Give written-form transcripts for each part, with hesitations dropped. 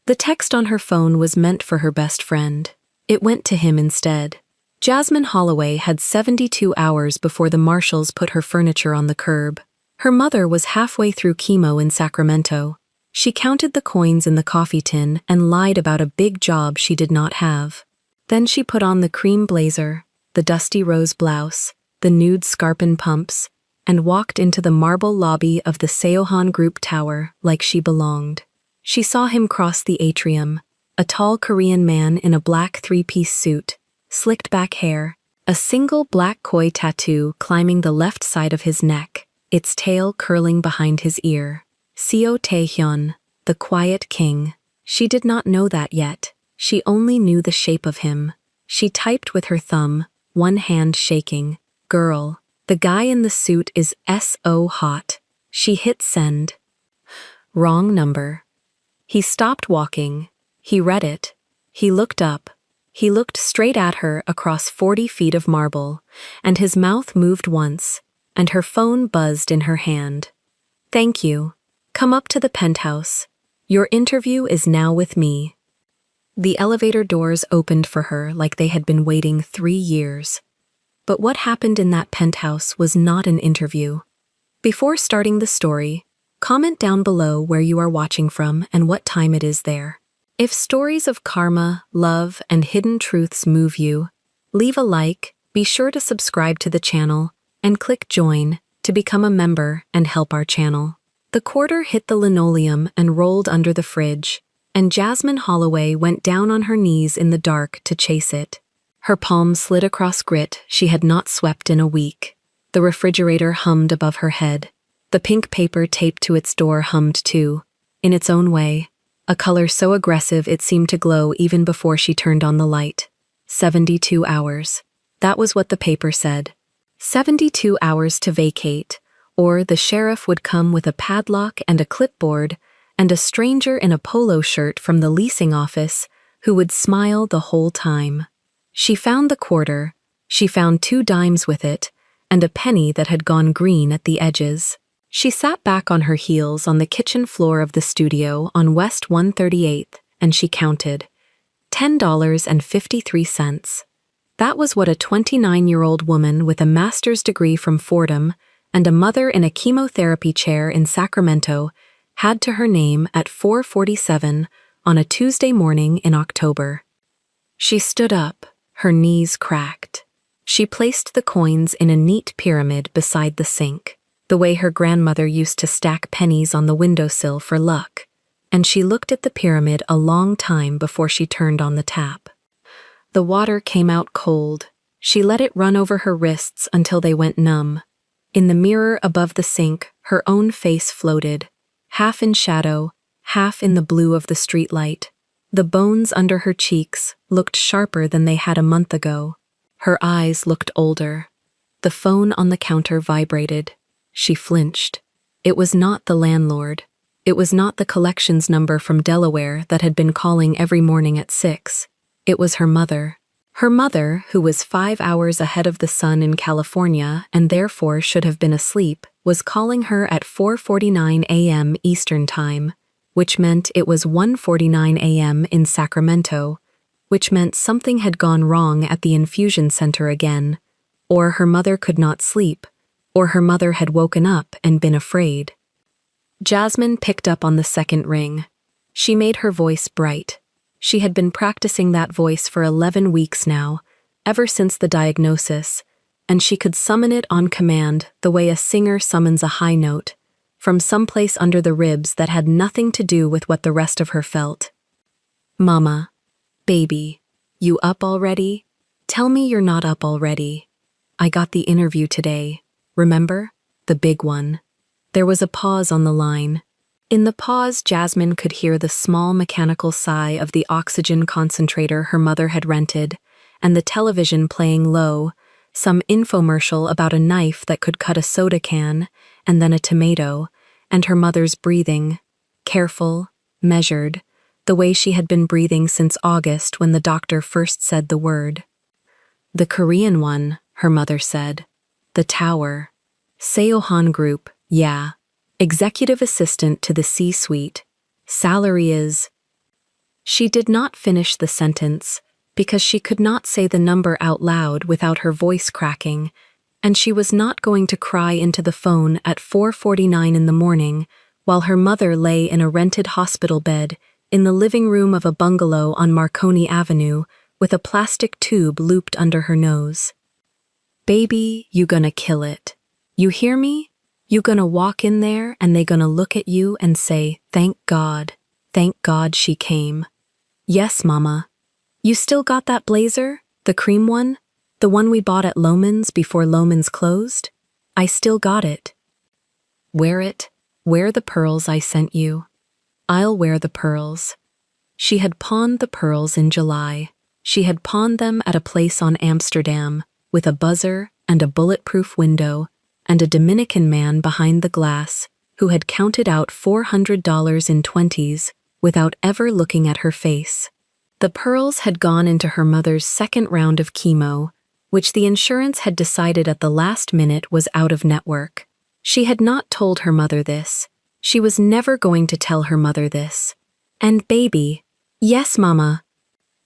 The text on her phone was meant for her best friend. It went to him instead. Jasmine Holloway had 72 hours before the marshals put her furniture on the curb. Her mother was halfway through chemo in Sacramento. She counted the coins in the coffee tin and lied about a big job she did not have. Then she put on the cream blazer, the dusty rose blouse, the nude scarpin pumps, and walked into the marble lobby of the Seohan Group Tower like she belonged. She saw him cross the atrium, a tall Korean man in a black three-piece suit, slicked back hair, a single black koi tattoo climbing the left side of his neck, its tail curling behind his ear. Seo Tae-hyun, the quiet king. She did not know that yet. She only knew the shape of him. She typed with her thumb, one hand shaking. Girl, the guy in the suit is so hot. She hit send. Wrong number. He stopped walking. He read it. He looked up. He looked straight at her across 40 feet of marble, and his mouth moved once, and her phone buzzed in her hand. Thank you. Come up to the penthouse. Your interview is now with me. The elevator doors opened for her like they had been waiting 3 years. But what happened in that penthouse was not an interview. Before starting the story, comment down below where you are watching from and what time it is there. If stories of karma, love, and hidden truths move you, leave a like, be sure to subscribe to the channel, and click join to become a member and help our channel. The quarter hit the linoleum and rolled under the fridge, and Jasmine Holloway went down on her knees in the dark to chase it. Her palm slid across grit she had not swept in a week. The refrigerator hummed above her head. The pink paper taped to its door hummed too, in its own way, a color so aggressive it seemed to glow even before she turned on the light. 72 hours. That was what the paper said. 72 hours to vacate, or the sheriff would come with a padlock and a clipboard, and a stranger in a polo shirt from the leasing office who would smile the whole time. She found the quarter, she found 2 dimes with it, and a penny that had gone green at the edges. She sat back on her heels on the kitchen floor of the studio on West 138th, and she counted. $10.53. That was what a 29-year-old woman with a master's degree from Fordham and a mother in a chemotherapy chair in Sacramento had to her name at 4:47 on a Tuesday morning in October. She stood up, her knees cracked. She placed the coins in a neat pyramid beside the sink, the way her grandmother used to stack pennies on the windowsill for luck, and she looked at the pyramid a long time before she turned on the tap. The water came out cold. She let it run over her wrists until they went numb. In the mirror above the sink, her own face floated, half in shadow, half in the blue of the streetlight. The bones under her cheeks looked sharper than they had a month ago. Her eyes looked older. The phone on the counter vibrated. She flinched. It was not the landlord. It was not the collections number from Delaware that had been calling every morning at 6. It was her mother. Her mother, who was 5 hours ahead of the sun in California and therefore should have been asleep, was calling her at 4:49 a.m. Eastern Time, which meant it was 1:49 a.m. in Sacramento, which meant something had gone wrong at the infusion center again, or her mother could not sleep, or her mother had woken up and been afraid. Jasmine picked up on the second ring. She made her voice bright. She had been practicing that voice for 11 weeks now, ever since the diagnosis, and she could summon it on command the way a singer summons a high note, from someplace under the ribs that had nothing to do with what the rest of her felt. Mama. Baby. You up already? Tell me you're not up already. I got the interview today. Remember? The big one. There was a pause on the line. In the pause, Jasmine could hear the small mechanical sigh of the oxygen concentrator her mother had rented, and the television playing low, some infomercial about a knife that could cut a soda can, and then a tomato, and her mother's breathing, careful, measured, the way she had been breathing since August when the doctor first said the word. The Korean one, her mother said. The tower. Seohan Group, yeah. Executive assistant to the C-suite. Salary is... She did not finish the sentence, because she could not say the number out loud without her voice cracking, and she was not going to cry into the phone at 4:49 in the morning while her mother lay in a rented hospital bed in the living room of a bungalow on Marconi Avenue with a plastic tube looped under her nose. Baby, you gonna kill it. You hear me? You gonna walk in there and they gonna look at you and say, thank God she came. Yes, Mama. You still got that blazer? The cream one? The one we bought at Lohman's before Lohman's closed? I still got it. Wear it. Wear the pearls I sent you. I'll wear the pearls. She had pawned the pearls in July. She had pawned them at a place on Amsterdam, with a buzzer and a bulletproof window, and a Dominican man behind the glass who had counted out $400 in 20s without ever looking at her face. The pearls had gone into her mother's second round of chemo, which the insurance had decided at the last minute was out of network. She had not told her mother this. She was never going to tell her mother this. And baby, yes, Mama.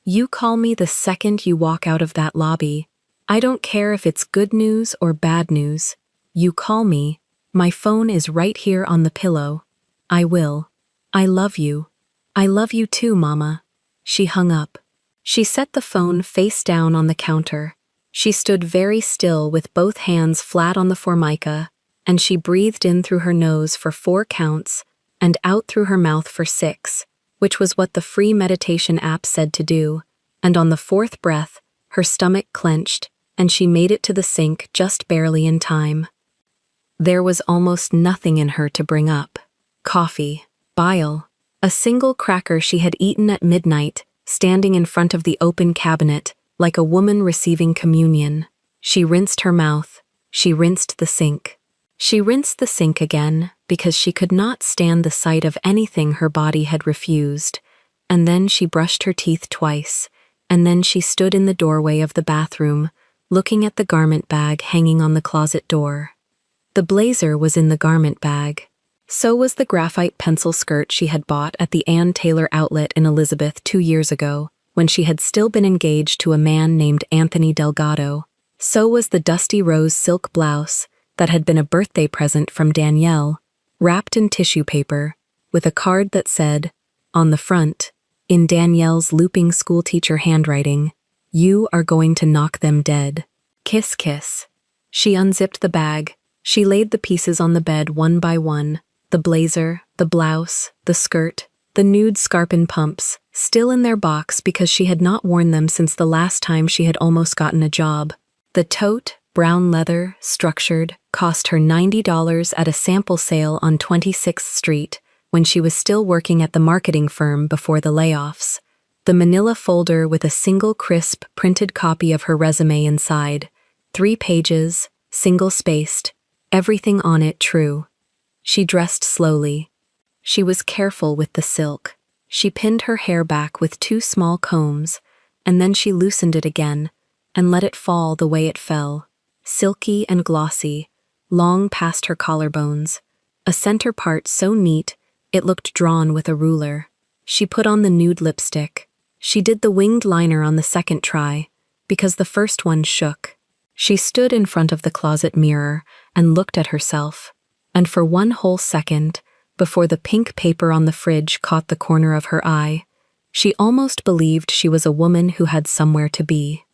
You call me the second you walk out of that lobby. I don't care if it's good news or bad news. You call me. My phone is right here on the pillow. I will. I love you. I love you too, Mama. She hung up. She set the phone face down on the counter. She stood very still with both hands flat on the formica, and she breathed in through her nose for 4 counts and out through her mouth for 6, which was what the free meditation app said to do, and on the 4th breath, her stomach clenched, and she made it to the sink just barely in time. There was almost nothing in her to bring up. Coffee, bile, a single cracker she had eaten at midnight, standing in front of the open cabinet, like a woman receiving communion. She rinsed her mouth. She rinsed the sink. She rinsed the sink again, because she could not stand the sight of anything her body had refused, and then she brushed her teeth twice, and then she stood in the doorway of the bathroom, looking at the garment bag hanging on the closet door. The blazer was in the garment bag. So was the graphite pencil skirt she had bought at the Ann Taylor outlet in Elizabeth 2 years ago, when she had still been engaged to a man named Anthony Delgado. So was the dusty rose silk blouse that had been a birthday present from Danielle, wrapped in tissue paper, with a card that said, on the front, in Danielle's looping schoolteacher handwriting, "You are going to knock them dead. Kiss, kiss." She unzipped the bag. She laid the pieces on the bed one by one, the blazer, the blouse, the skirt, the nude scarpin pumps, still in their box because she had not worn them since the last time she had almost gotten a job. The tote, brown leather, structured, cost her $90 at a sample sale on 26th Street when she was still working at the marketing firm before the layoffs. The manila folder with a single crisp printed copy of her resume inside, 3 pages, single-spaced, everything on it true. She dressed slowly. She was careful with the silk. She pinned her hair back with 2 small combs, and then she loosened it again and let it fall the way it fell, silky and glossy, long past her collarbones, a center part so neat it looked drawn with a ruler. She put on the nude lipstick. She did the winged liner on the second try, because the first one shook. She stood in front of the closet mirror and looked at herself, and for 1 whole second, before the pink paper on the fridge caught the corner of her eye, she almost believed she was a woman who had somewhere to be.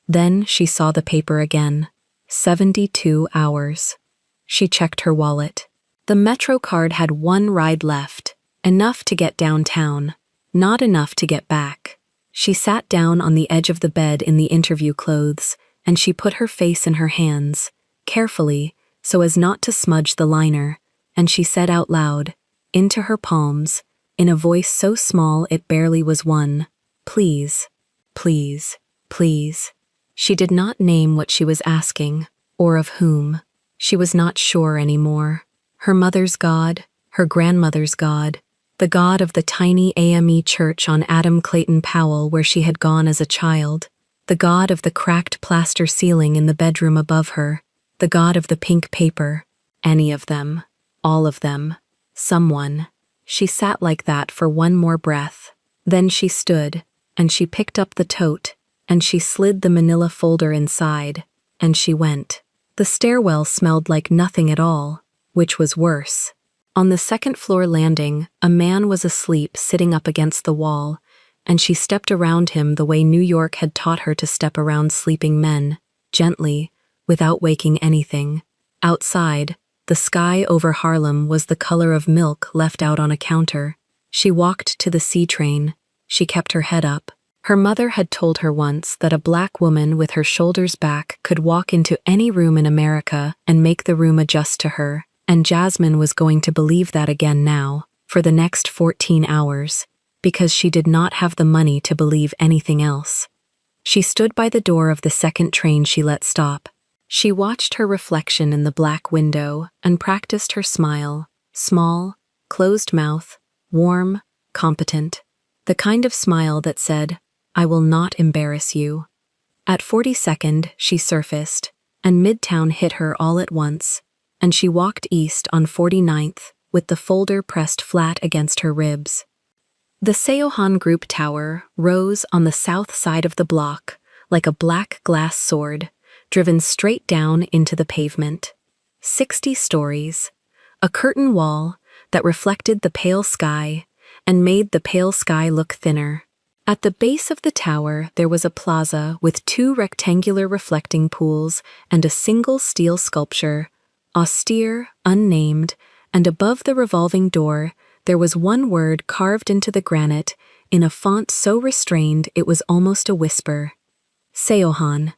Then she saw the paper again. 72 hours. She checked her wallet. The Metro card had 1 ride left, enough to get downtown, not enough to get back. She sat down on the edge of the bed in the interview clothes, and she put her face in her hands, carefully, so as not to smudge the liner, and she said out loud, into her palms, in a voice so small it barely was one, "Please, please, please." She did not name what she was asking, or of whom. She was not sure anymore. Her mother's God, her grandmother's God, the God of the tiny AME church on Adam Clayton Powell where she had gone as a child, the God of the cracked plaster ceiling in the bedroom above her, the God of the pink paper, any of them, all of them, someone. She sat like that for 1 more breath. Then she stood, and she picked up the tote, and she slid the manila folder inside, and she went. The stairwell smelled like nothing at all, which was worse. On the second-floor landing, a man was asleep sitting up against the wall, and she stepped around him the way New York had taught her to step around sleeping men, gently, without waking anything. Outside, the sky over Harlem was the color of milk left out on a counter. She walked to the C train. She kept her head up. Her mother had told her once that a black woman with her shoulders back could walk into any room in America and make the room adjust to her, and Jasmine was going to believe that again now, for the next 14 hours, because she did not have the money to believe anything else. She stood by the door of the second train she let stop. She watched her reflection in the black window and practiced her smile, small, closed mouth, warm, competent, the kind of smile that said, "I will not embarrass you." At 42nd, she surfaced, and Midtown hit her all at once, and she walked east on 49th with the folder pressed flat against her ribs. The Seohan Group Tower rose on the south side of the block like a black glass sword, driven straight down into the pavement. 60 stories, a curtain wall that reflected the pale sky and made the pale sky look thinner. At the base of the tower there was a plaza with 2 rectangular reflecting pools and a single steel sculpture, austere, unnamed, and above the revolving door there was one word carved into the granite in a font so restrained it was almost a whisper. Seohan.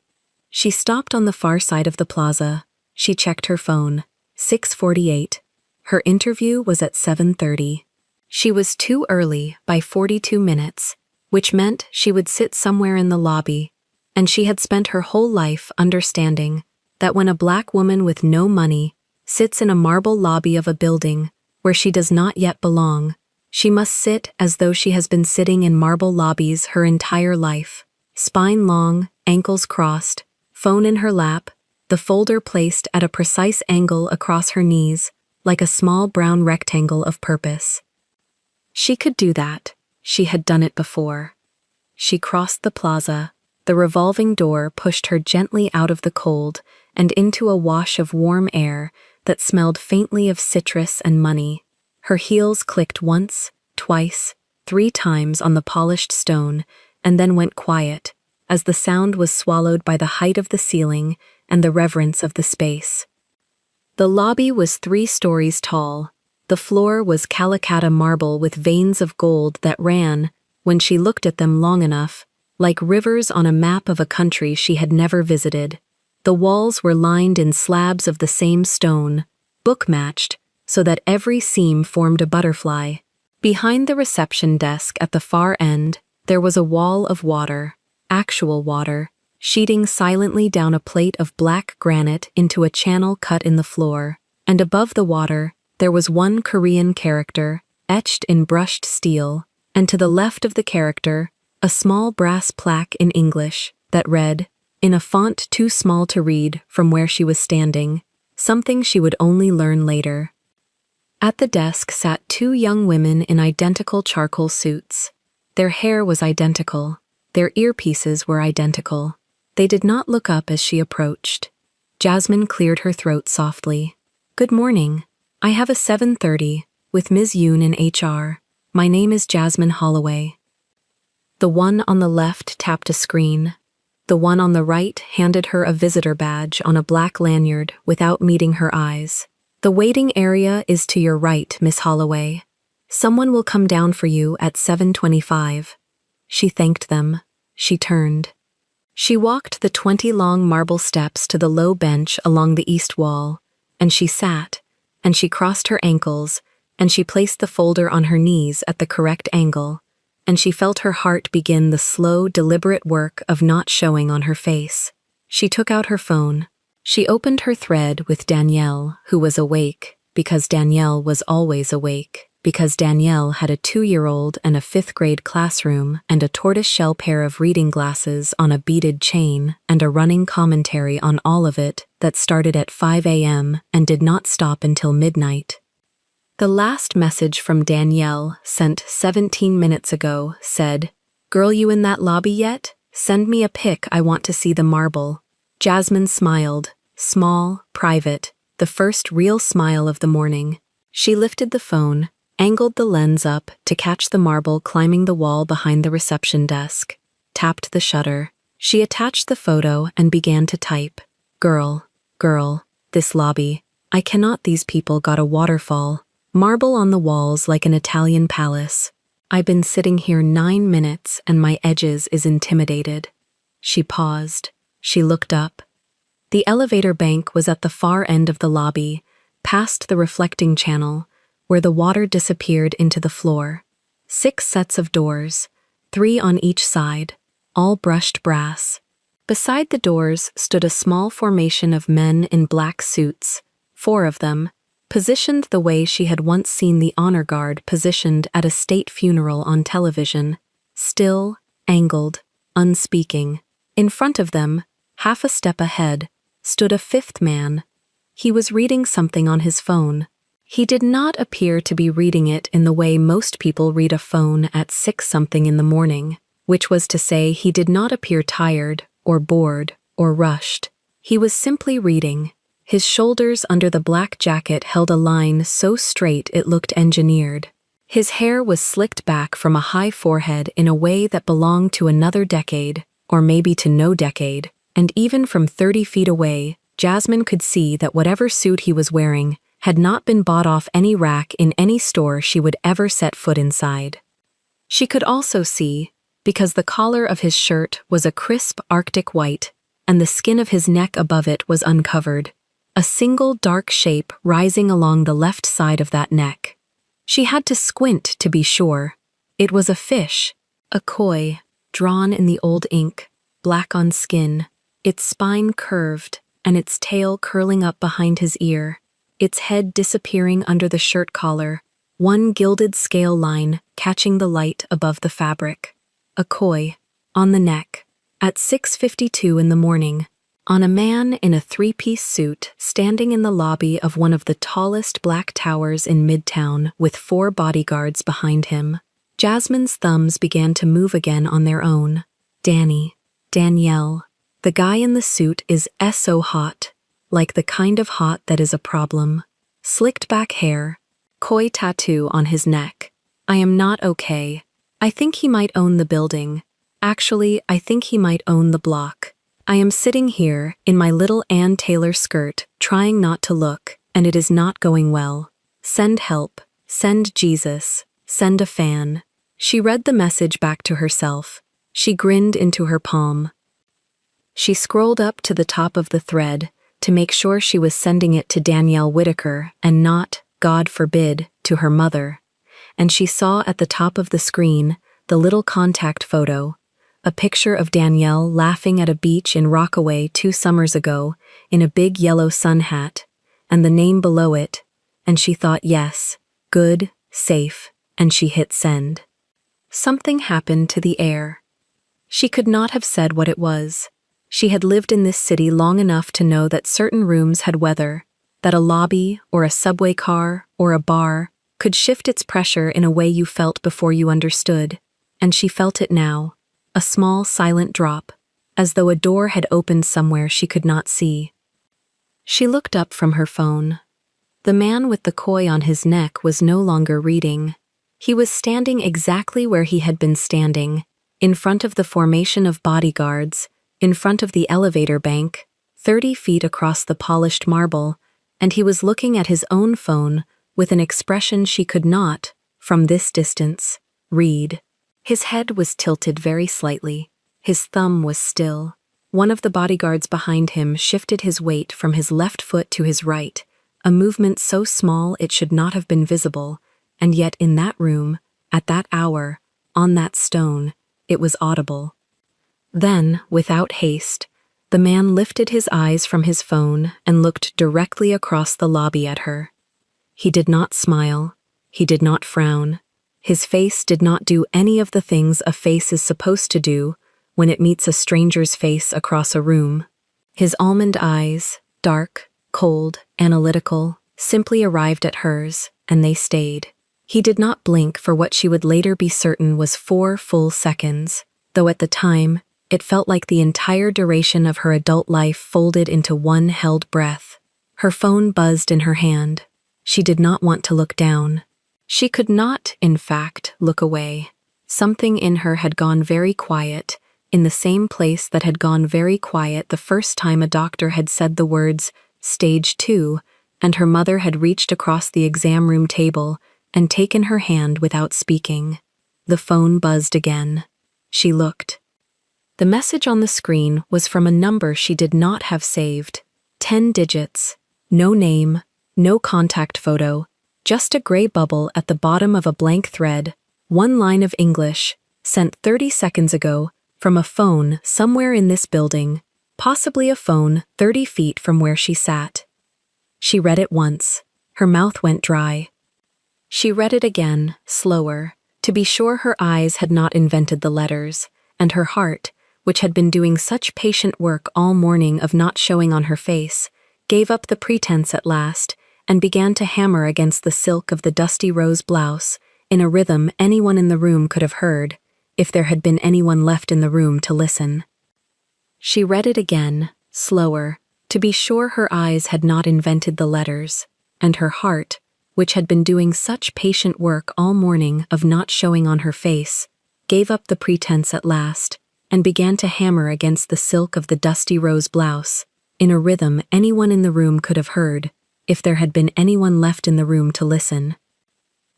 She stopped on the far side of the plaza. She checked her phone. 6:48. Her interview was at 7:30. She was too early by 42 minutes, which meant she would sit somewhere in the lobby, and she had spent her whole life understanding that when a black woman with no money sits in a marble lobby of a building where she does not yet belong, she must sit as though she has been sitting in marble lobbies her entire life, spine long, ankles crossed, phone in her lap, the folder placed at a precise angle across her knees, like a small brown rectangle of purpose. She could do that. She had done it before. She crossed the plaza. The revolving door pushed her gently out of the cold and into a wash of warm air that smelled faintly of citrus and money. Her heels clicked once, twice, 3 times on the polished stone, and then went quiet, as the sound was swallowed by the height of the ceiling and the reverence of the space. The lobby was 3 stories tall. The floor was Calacatta marble with veins of gold that ran, when she looked at them long enough, like rivers on a map of a country she had never visited. The walls were lined in slabs of the same stone, book-matched, so that every seam formed a butterfly. Behind the reception desk at the far end, there was a wall of water, actual water, sheeting silently down a plate of black granite into a channel cut in the floor, and above the water, there was one Korean character, etched in brushed steel, and to the left of the character, a small brass plaque in English that read, in a font too small to read from where she was standing, something she would only learn later. At the desk sat 2 young women in identical charcoal suits. Their hair was identical. Their earpieces were identical. They did not look up as she approached. Jasmine cleared her throat softly. "Good morning. I have a 7:30 with Ms. Yoon in HR. My name is Jasmine Holloway." The one on the left tapped a screen. The one on the right handed her a visitor badge on a black lanyard without meeting her eyes. "The waiting area is to your right, Miss Holloway. Someone will come down for you at 7:25. She thanked them. She turned. She walked the 20 long marble steps to the low bench along the east wall, and she sat, and she crossed her ankles, and she placed the folder on her knees at the correct angle, and she felt her heart begin the slow, deliberate work of not showing on her face. She took out her phone. She opened her thread with Danielle, who was awake, because Danielle was always awake, because Danielle had a 2-year-old and a 5th-grade classroom and a tortoise-shell pair of reading glasses on a beaded chain and a running commentary on all of it that started at 5 a.m. and did not stop until midnight. The last message from Danielle, sent 17 minutes ago, said, "Girl, you in that lobby yet? Send me a pic, I want to see the marble." Jasmine smiled, small, private, the first real smile of the morning. She lifted the phone, angled the lens up to catch the marble climbing the wall behind the reception desk, tapped the shutter. She attached the photo and began to type. Girl, this lobby. I cannot, these people got a waterfall. Marble on the walls like an Italian palace. I've been sitting here 9 minutes and my edges is intimidated. She paused. She looked up. The elevator bank was at the far end of the lobby, past the reflecting channel, where the water disappeared into the floor. 6 sets of doors, 3 on each side, all brushed brass. Beside the doors stood a small formation of men in black suits, 4 of them, positioned the way she had once seen the honor guard positioned at a state funeral on television, still, angled, unspeaking. In front of them, half a step ahead, stood a 5th man. He was reading something on his phone. He did not appear to be reading it in the way most people read a phone at 6-something in the morning, which was to say he did not appear tired, or bored, or rushed. He was simply reading. His shoulders under the black jacket held a line so straight it looked engineered. His hair was slicked back from a high forehead in a way that belonged to another decade, or maybe to no decade, and even from 30 feet away, Jasmine could see that whatever suit he was wearing had not been bought off any rack in any store she would ever set foot inside. She could also see, because the collar of his shirt was a crisp Arctic white, and the skin of his neck above it was uncovered, a single dark shape rising along the left side of that neck. She had to squint to be sure. It was a fish, a koi, drawn in the old ink, black on skin, its spine curved, and its tail curling up behind his ear, its head disappearing under the shirt collar, one gilded scale line catching the light above the fabric. A koi, on the neck, at 6:52 in the morning, on a man in a 3-piece suit standing in the lobby of one of the tallest black towers in Midtown with 4 bodyguards behind him. Jasmine's thumbs began to move again on their own. Danielle. The guy in the suit is so hot, like the kind of hot that is a problem. Slicked back hair, koi tattoo on his neck. I am not okay. I think he might own the building. Actually, I think he might own the block. I am sitting here, in my little Ann Taylor skirt, trying not to look, and it is not going well. Send help. Send Jesus. Send a fan. She read the message back to herself. She grinned into her palm. She scrolled up to the top of the thread to make sure she was sending it to Danielle Whitaker and not, God forbid, to her mother. And she saw at the top of the screen the little contact photo, a picture of Danielle laughing at a beach in Rockaway 2 summers ago in a big yellow sun hat, and the name below it, and she thought yes, good, safe, and she hit send. Something happened to the air. She could not have said what it was. She had lived in this city long enough to know that certain rooms had weather, that a lobby or a subway car or a bar could shift its pressure in a way you felt before you understood, and she felt it now. A small, silent drop, as though a door had opened somewhere she could not see. She looked up from her phone. The man with the koi on his neck was no longer reading. He was standing exactly where he had been standing, in front of the formation of bodyguards, in front of the elevator bank, 30 feet across the polished marble, and he was looking at his own phone with an expression she could not, from this distance, read. His head was tilted very slightly. His thumb was still. One of the bodyguards behind him shifted his weight from his left foot to his right, a movement so small it should not have been visible, and yet in that room, at that hour, on that stone, it was audible. Then, without haste, the man lifted his eyes from his phone and looked directly across the lobby at her. He did not smile. He did not frown. His face did not do any of the things a face is supposed to do when it meets a stranger's face across a room. His almond eyes, dark, cold, analytical, simply arrived at hers, and they stayed. He did not blink for what she would later be certain was 4 full seconds, though at the time, it felt like the entire duration of her adult life folded into one held breath. Her phone buzzed in her hand. She did not want to look down. She could not, in fact, look away. Something in her had gone very quiet, in the same place that had gone very quiet the first time a doctor had said the words, "Stage 2, and her mother had reached across the exam room table and taken her hand without speaking. The phone buzzed again. She looked. The message on the screen was from a number she did not have saved. 10 digits. No name, no contact photo, just a gray bubble at the bottom of a blank thread, one line of English, sent 30 seconds ago, from a phone somewhere in this building, possibly a phone 30 feet from where she sat. She read it once. Her mouth went dry. She read it again, slower, to be sure her eyes had not invented the letters, and her heart, which had been doing such patient work all morning of not showing on her face, gave up the pretense at last and began to hammer against the silk of the dusty rose blouse in a rhythm anyone in the room could have heard, if there had been anyone left in the room to listen. She read it again, slower, to be sure her eyes had not invented the letters, and her heart, which had been doing such patient work all morning of not showing on her face, gave up the pretense at last and began to hammer against the silk of the dusty rose blouse, in a rhythm anyone in the room could have heard, if there had been anyone left in the room to listen.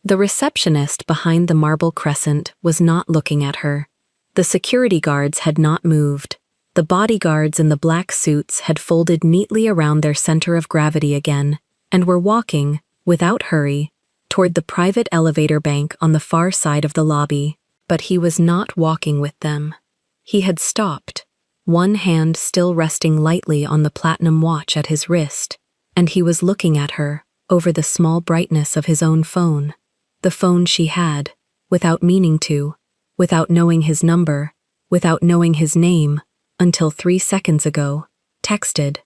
The receptionist behind the marble crescent was not looking at her. The security guards had not moved. The bodyguards in the black suits had folded neatly around their center of gravity again, and were walking, without hurry, toward the private elevator bank on the far side of the lobby. But he was not walking with them. He had stopped, one hand still resting lightly on the platinum watch at his wrist, and he was looking at her over the small brightness of his own phone, the phone she had, without meaning to, without knowing his number, without knowing his name, until 3 seconds ago, texted.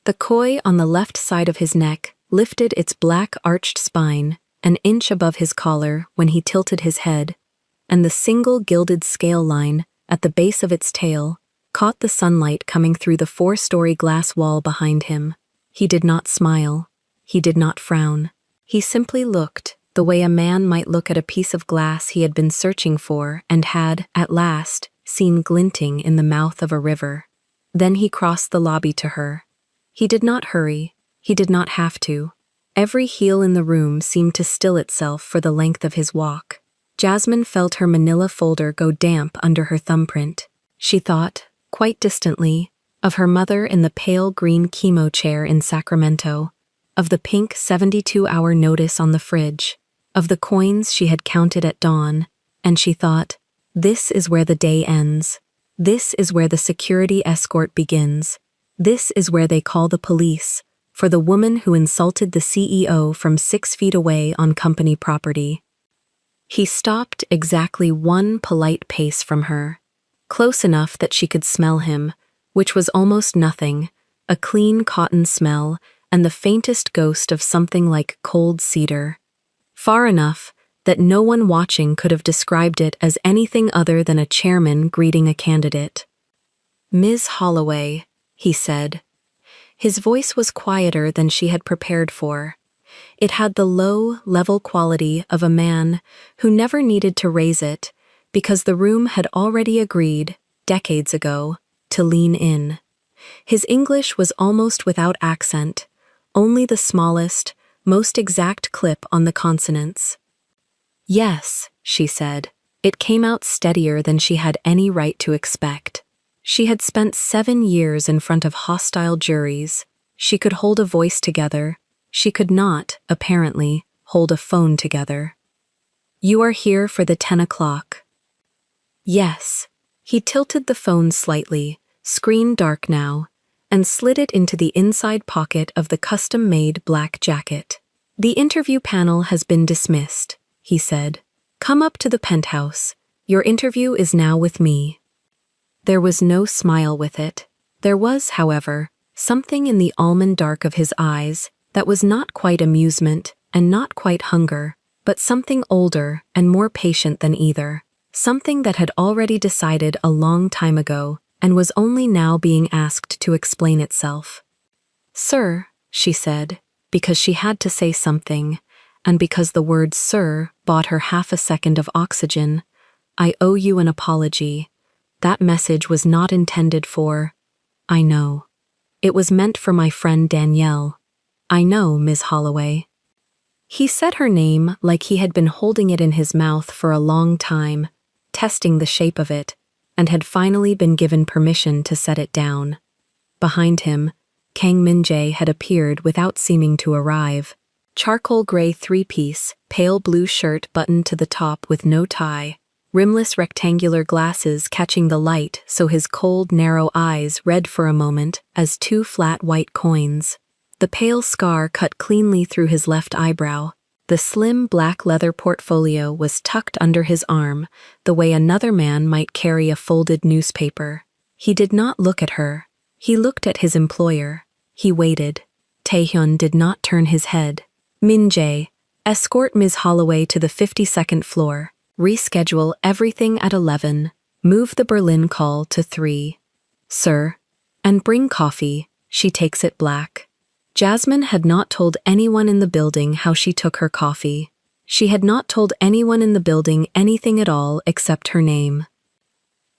The koi on the left side of his neck lifted its black arched spine an inch above his collar when he tilted his head, and the single gilded scale line at the base of its tail caught the sunlight coming through the 4-story glass wall behind him. He did not smile. He did not frown. He simply looked, the way a man might look at a piece of glass he had been searching for and had, at last, seen glinting in the mouth of a river. Then he crossed the lobby to her. He did not hurry. He did not have to. Every heel in the room seemed to still itself for the length of his walk. Jasmine felt her manila folder go damp under her thumbprint. She thought, quite distantly, of her mother in the pale green chemo chair in Sacramento, of the pink 72-hour notice on the fridge, of the coins she had counted at dawn, and she thought, this is where the day ends. This is where the security escort begins. This is where they call the police, for the woman who insulted the CEO from 6 feet away on company property. He stopped exactly 1 polite pace from her, close enough that she could smell him, which was almost nothing, a clean cotton smell and the faintest ghost of something like cold cedar. Far enough that no one watching could have described it as anything other than a chairman greeting a candidate. "Ms. Holloway," he said. His voice was quieter than she had prepared for. It had the low, level quality of a man who never needed to raise it because the room had already agreed, decades ago, to lean in. His English was almost without accent, only the smallest, most exact clip on the consonants. "Yes," she said. It came out steadier than she had any right to expect. She had spent 7 years in front of hostile juries. She could hold a voice together. She could not, apparently, hold a phone together. "You are here for the 10 o'clock. "Yes." He tilted the phone slightly, screen dark now, and slid it into the inside pocket of the custom-made black jacket. "The interview panel has been dismissed," he said. "Come up to the penthouse. Your interview is now with me." There was no smile with it. There was, however, something in the almond dark of his eyes that was not quite amusement, and not quite hunger, but something older and more patient than either. Something that had already decided a long time ago and was only now being asked to explain itself. "Sir," she said, because she had to say something, and because the word sir bought her half a second of oxygen, "I owe you an apology. That message was not intended for—" "I know. It was meant for my friend Danielle." "I know, Ms. Holloway." He said her name like he had been holding it in his mouth for a long time, testing the shape of it, and had finally been given permission to set it down. Behind him, Kang Min-jae had appeared without seeming to arrive. Charcoal gray three-piece, pale blue shirt buttoned to the top with no tie, rimless rectangular glasses catching the light so his cold, narrow eyes read for a moment as two flat white coins. The pale scar cut cleanly through his left eyebrow. The slim black leather portfolio was tucked under his arm, the way another man might carry a folded newspaper. He did not look at her. He looked at his employer. He waited. Taehyun did not turn his head. "Min-jae, escort Ms. Holloway to the 52nd floor. Reschedule everything at 11. Move the Berlin call to 3. Sir. And bring coffee. She takes it black." Jasmine had not told anyone in the building how she took her coffee. She had not told anyone in the building anything at all except her name.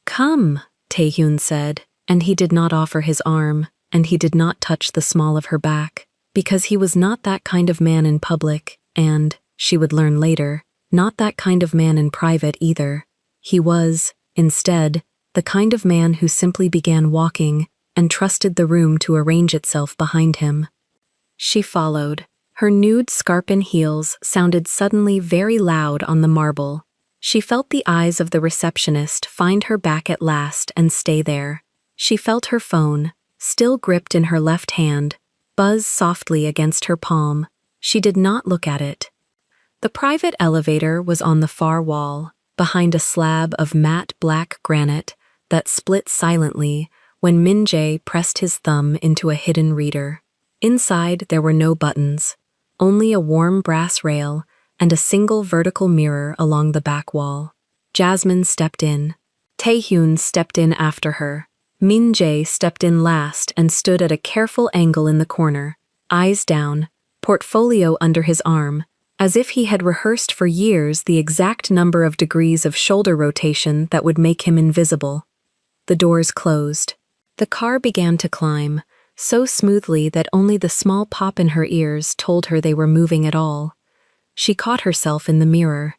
"Come," Taehyun said, and he did not offer his arm, and he did not touch the small of her back, because he was not that kind of man in public, and, she would learn later, not that kind of man in private either. He was, instead, the kind of man who simply began walking and trusted the room to arrange itself behind him. She followed. Her nude scarpin heels sounded suddenly very loud on the marble. She felt the eyes of the receptionist find her back at last and stay there. She felt her phone, still gripped in her left hand, buzz softly against her palm. She did not look at it. The private elevator was on the far wall, behind a slab of matte black granite that split silently when Min-jae pressed his thumb into a hidden reader. Inside there were no buttons, only a warm brass rail and a single vertical mirror along the back wall. Jasmine stepped in. Taehyun stepped in after her. Min-jae stepped in last and stood at a careful angle in the corner, eyes down, portfolio under his arm, as if he had rehearsed for years the exact number of degrees of shoulder rotation that would make him invisible. The doors closed. The car began to climb, so smoothly that only the small pop in her ears told her they were moving at all. She caught herself in the mirror,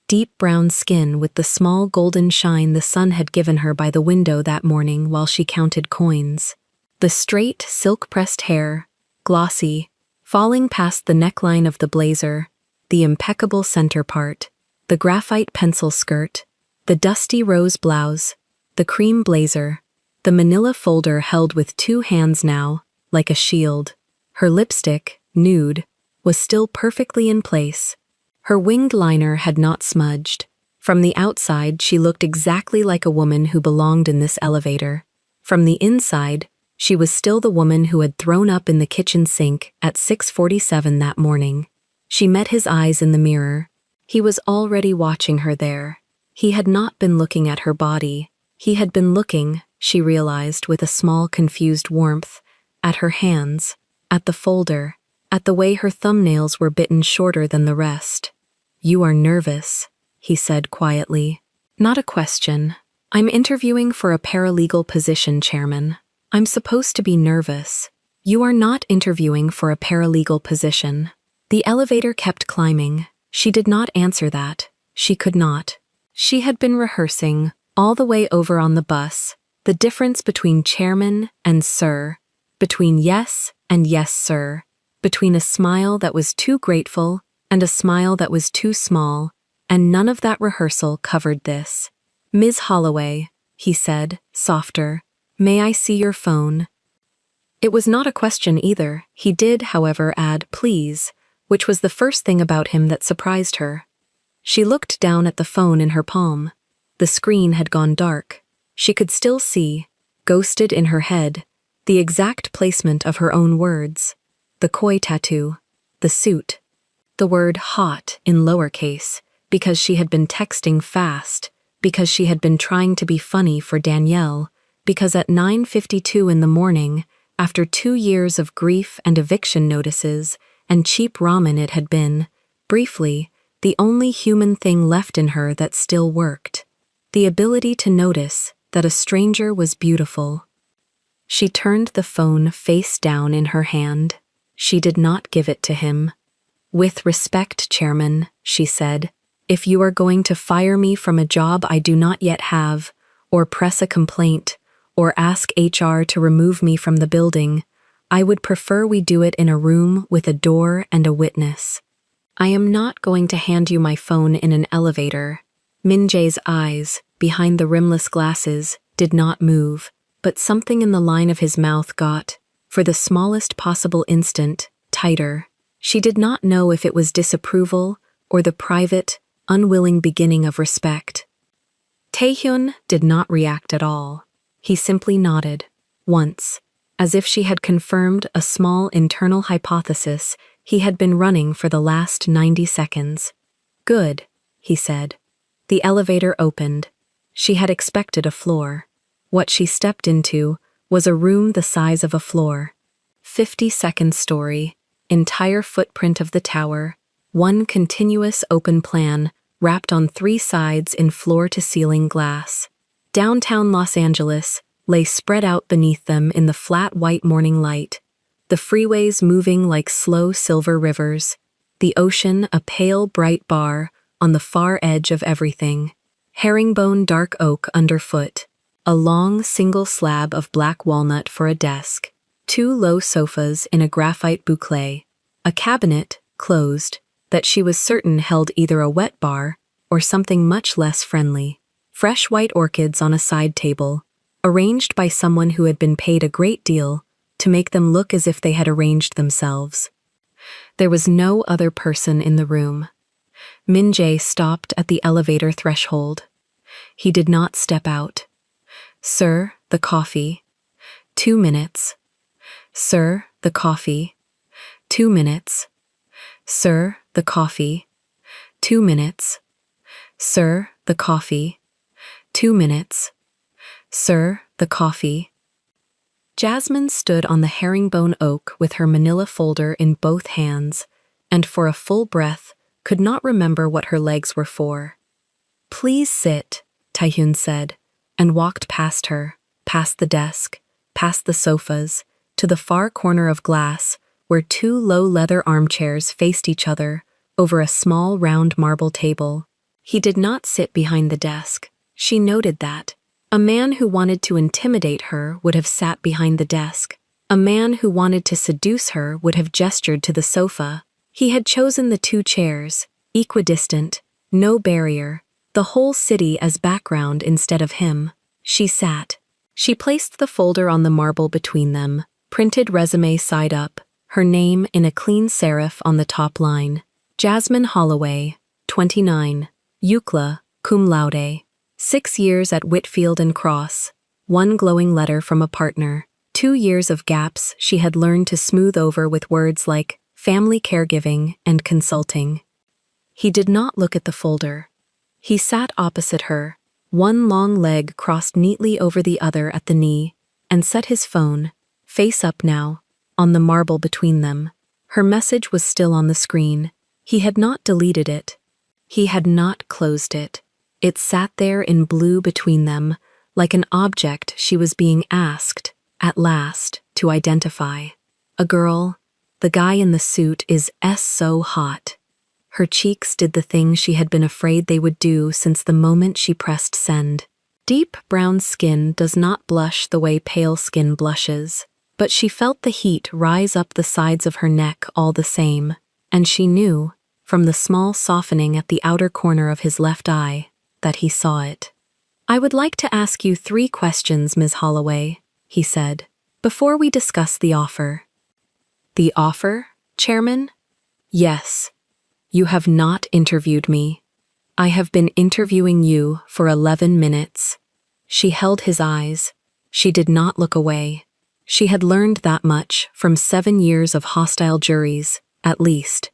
deep brown skin with the small golden shine the sun had given her by the window that morning while she counted coins. The straight, silk-pressed hair, glossy, falling past the neckline of the blazer, the impeccable center part, the graphite pencil skirt, the dusty rose blouse, the cream blazer, the manila folder held with two hands now, like a shield. Her lipstick, nude, was still perfectly in place. Her winged liner had not smudged. From the outside, she looked exactly like a woman who belonged in this elevator. From the inside, she was still the woman who had thrown up in the kitchen sink at 6:47 that morning. She met his eyes in the mirror. He was already watching her there. He had not been looking at her body. He had been looking, she realized with a small confused warmth, at her hands, at the folder, at the way her thumbnails were bitten shorter than the rest. "You are nervous," he said quietly. "Not a question. I'm interviewing for a paralegal position, Chairman. I'm supposed to be nervous. You are not interviewing for a paralegal position." The elevator kept climbing. She did not answer that. She could not. She had been rehearsing, all the way over on the bus, the difference between chairman and sir, between yes and yes, sir, between a smile that was too grateful and a smile that was too small, and none of that rehearsal covered this. "Ms. Holloway," he said, softer, "may I see your phone?" It was not a question either. He did, however, add "please," which was the first thing about him that surprised her. She looked down at the phone in her palm. The screen had gone dark. She could still see, ghosted in her head, the exact placement of her own words. The koi tattoo. The suit. The word hot in lowercase, because she had been texting fast, because she had been trying to be funny for Danielle, because at 9:52 in the morning, after 2 years of grief and eviction notices and cheap ramen it had been, briefly, the only human thing left in her that still worked. The ability to notice that a stranger was beautiful. She turned the phone face down in her hand. She did not give it to him. "With respect, Chairman," she said, "if you are going to fire me from a job I do not yet have, or press a complaint, or ask HR to remove me from the building, I would prefer we do it in a room with a door and a witness. I am not going to hand you my phone in an elevator." Min Jae's eyes, behind the rimless glasses, did not move, but something in the line of his mouth got, for the smallest possible instant, tighter. She did not know if it was disapproval or the private, unwilling beginning of respect. Taehyun did not react at all. He simply nodded, once, as if she had confirmed a small internal hypothesis he had been running for the last 90 seconds. "Good," he said. The elevator opened. She had expected a floor. What she stepped into was a room the size of a floor. 52nd story, entire footprint of the tower, one continuous open plan wrapped on 3 sides in floor-to-ceiling glass. Downtown Los Angeles lay spread out beneath them in the flat white morning light, the freeways moving like slow silver rivers, the ocean a pale bright bar on the far edge of everything, herringbone dark oak underfoot, a long single slab of black walnut for a desk, 2 low sofas in a graphite boucle, a cabinet, closed, that she was certain held either a wet bar or something much less friendly, fresh white orchids on a side table, arranged by someone who had been paid a great deal to make them look as if they had arranged themselves. There was no other person in the room. Min Jae stopped at the elevator threshold. He did not step out. "Sir, the coffee." 2 minutes. "Sir, the coffee." 2 minutes. "Sir, the coffee." 2 minutes. "Sir, the coffee." 2 minutes. "Sir, the coffee." Jasmine stood on the herringbone oak with her manila folder in both hands, and for a full breath could not remember what her legs were for. "Please sit," Taehyun said, and walked past her, past the desk, past the sofas, to the far corner of glass where 2 low leather armchairs faced each other over a small round marble table. He did not sit behind the desk. She noted that. A man who wanted to intimidate her would have sat behind the desk. A man who wanted to seduce her would have gestured to the sofa. He had chosen the 2 chairs, equidistant, no barrier, the whole city as background instead of him. She sat. She placed the folder on the marble between them, printed resume side up, her name in a clean serif on the top line. Jasmine Holloway, 29, UCLA, cum laude. 6 years at Whitfield and Cross, 1 glowing letter from a partner, 2 years of gaps she had learned to smooth over with words like family caregiving and consulting. He did not look at the folder. He sat opposite her, one long leg crossed neatly over the other at the knee, and set his phone, face up now, on the marble between them. Her message was still on the screen. He had not deleted it. He had not closed it. It sat there in blue between them, like an object she was being asked, at last, to identify. A girl. The guy in the suit is so hot. Her cheeks did the thing she had been afraid they would do since the moment she pressed send. Deep brown skin does not blush the way pale skin blushes, but she felt the heat rise up the sides of her neck all the same, and she knew, from the small softening at the outer corner of his left eye, that he saw it. "I would like to ask you 3 questions, Ms. Holloway," he said, "before we discuss the offer." "The offer, Chairman?" "Yes. You have not interviewed me. I have been interviewing you for 11 minutes. She held his eyes. She did not look away. She had learned that much from 7 years of hostile juries, at least.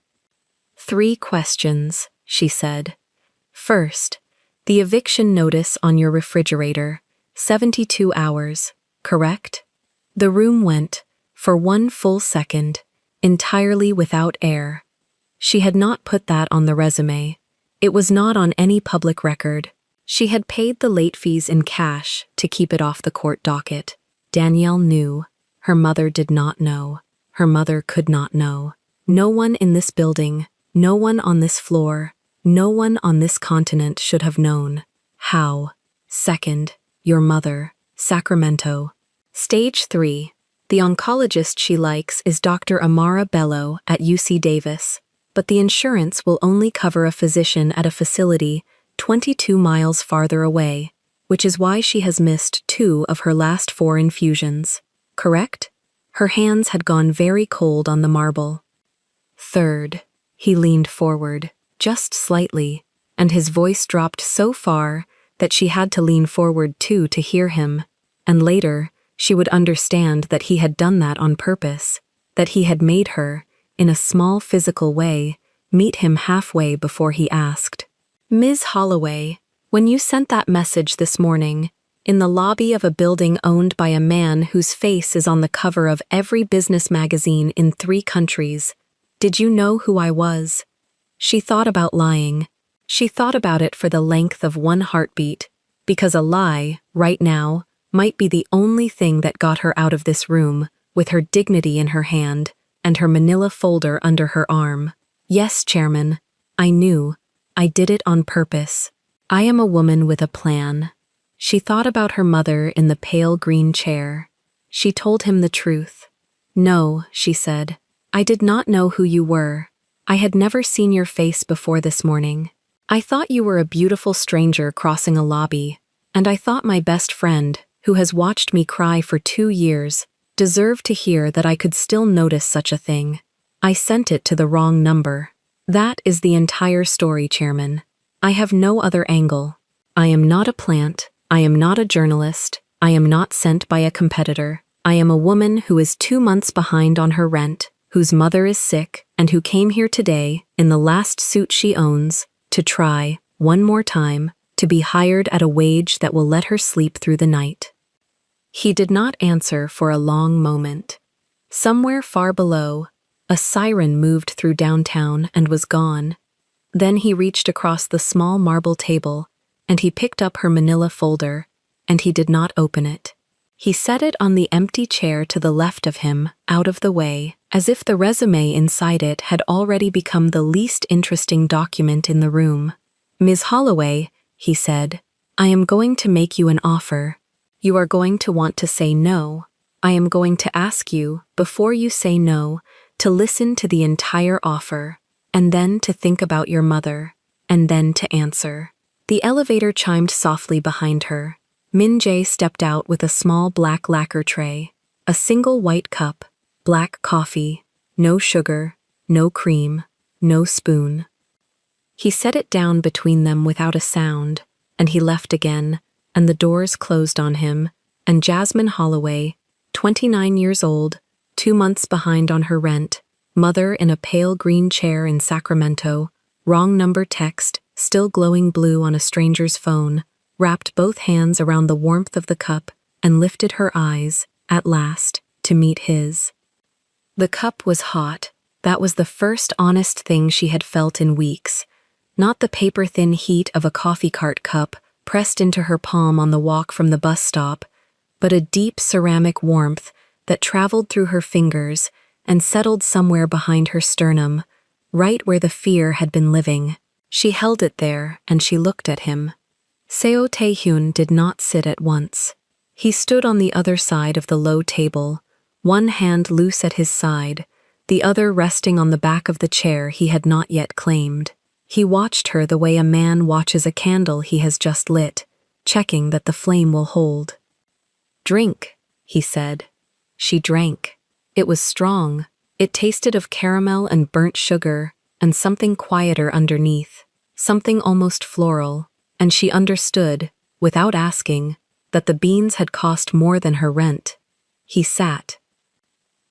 3 questions, she said. First, the eviction notice on your refrigerator, 72 hours, correct? The room went, for 1 full second, entirely without air. She had not put that on the resume. It was not on any public record. She had paid the late fees in cash to keep it off the court docket. Danielle knew. Her mother did not know. Her mother could not know. No one in this building, no one on this floor, no one on this continent should have known. How? Second, your mother, Sacramento. Stage 3. The oncologist she likes is Dr. Amara Bello at UC Davis, but the insurance will only cover a physician at a facility 22 miles farther away, which is why she has missed 2 of her last 4 infusions. Correct? Her hands had gone very cold on the marble. Third, he leaned forward, just slightly, and his voice dropped so far that she had to lean forward too to hear him, and later she would understand that he had done that on purpose, that he had made her, in a small physical way, meet him halfway before he asked. Ms. Holloway, when you sent that message this morning, in the lobby of a building owned by a man whose face is on the cover of every business magazine in 3 countries, did you know who I was? She thought about lying. She thought about it for the length of 1 heartbeat, because a lie, right now, might be the only thing that got her out of this room, with her dignity in her hand and her manila folder under her arm. Yes, Chairman, I knew. I did it on purpose. I am a woman with a plan. She thought about her mother in the pale green chair. She told him the truth. No, she said. I did not know who you were. I had never seen your face before this morning. I thought you were a beautiful stranger crossing a lobby, and I thought my best friend, who has watched me cry for 2 years, deserved to hear that I could still notice such a thing. I sent it to the wrong number. That is the entire story, Chairman. I have no other angle. I am not a plant. I am not a journalist. I am not sent by a competitor. I am a woman who is 2 months behind on her rent, whose mother is sick, and who came here today, in the last suit she owns, to try, one more time, to be hired at a wage that will let her sleep through the night. He did not answer for a long moment. Somewhere far below, a siren moved through downtown and was gone. Then he reached across the small marble table, and he picked up her manila folder, and he did not open it. He set it on the empty chair to the left of him, out of the way, as if the resume inside it had already become the least interesting document in the room. Ms. Holloway, he said, I am going to make you an offer. You are going to want to say no. I am going to ask you, before you say no, to listen to the entire offer, and then to think about your mother, and then to answer. The elevator chimed softly behind her. Min Jae stepped out with a small black lacquer tray, a single white cup, black coffee, no sugar, no cream, no spoon. He set it down between them without a sound, and he left again, and the doors closed on him, and Jasmine Holloway, 29 years old, 2 months behind on her rent, mother in a pale green chair in Sacramento, wrong number text, still glowing blue on a stranger's phone, wrapped both hands around the warmth of the cup and lifted her eyes, at last, to meet his. The cup was hot. That was the first honest thing she had felt in weeks. Not the paper-thin heat of a coffee cart cup pressed into her palm on the walk from the bus stop, but a deep ceramic warmth that traveled through her fingers and settled somewhere behind her sternum, right where the fear had been living. She held it there, and she looked at him. Seo Tae-hyun did not sit at once. He stood on the other side of the low table, one hand loose at his side, the other resting on the back of the chair he had not yet claimed. He watched her the way a man watches a candle he has just lit, checking that the flame will hold. "Drink," he said. She drank. It was strong. It tasted of caramel and burnt sugar, and something quieter underneath, something almost floral, and she understood, without asking, that the beans had cost more than her rent. He sat.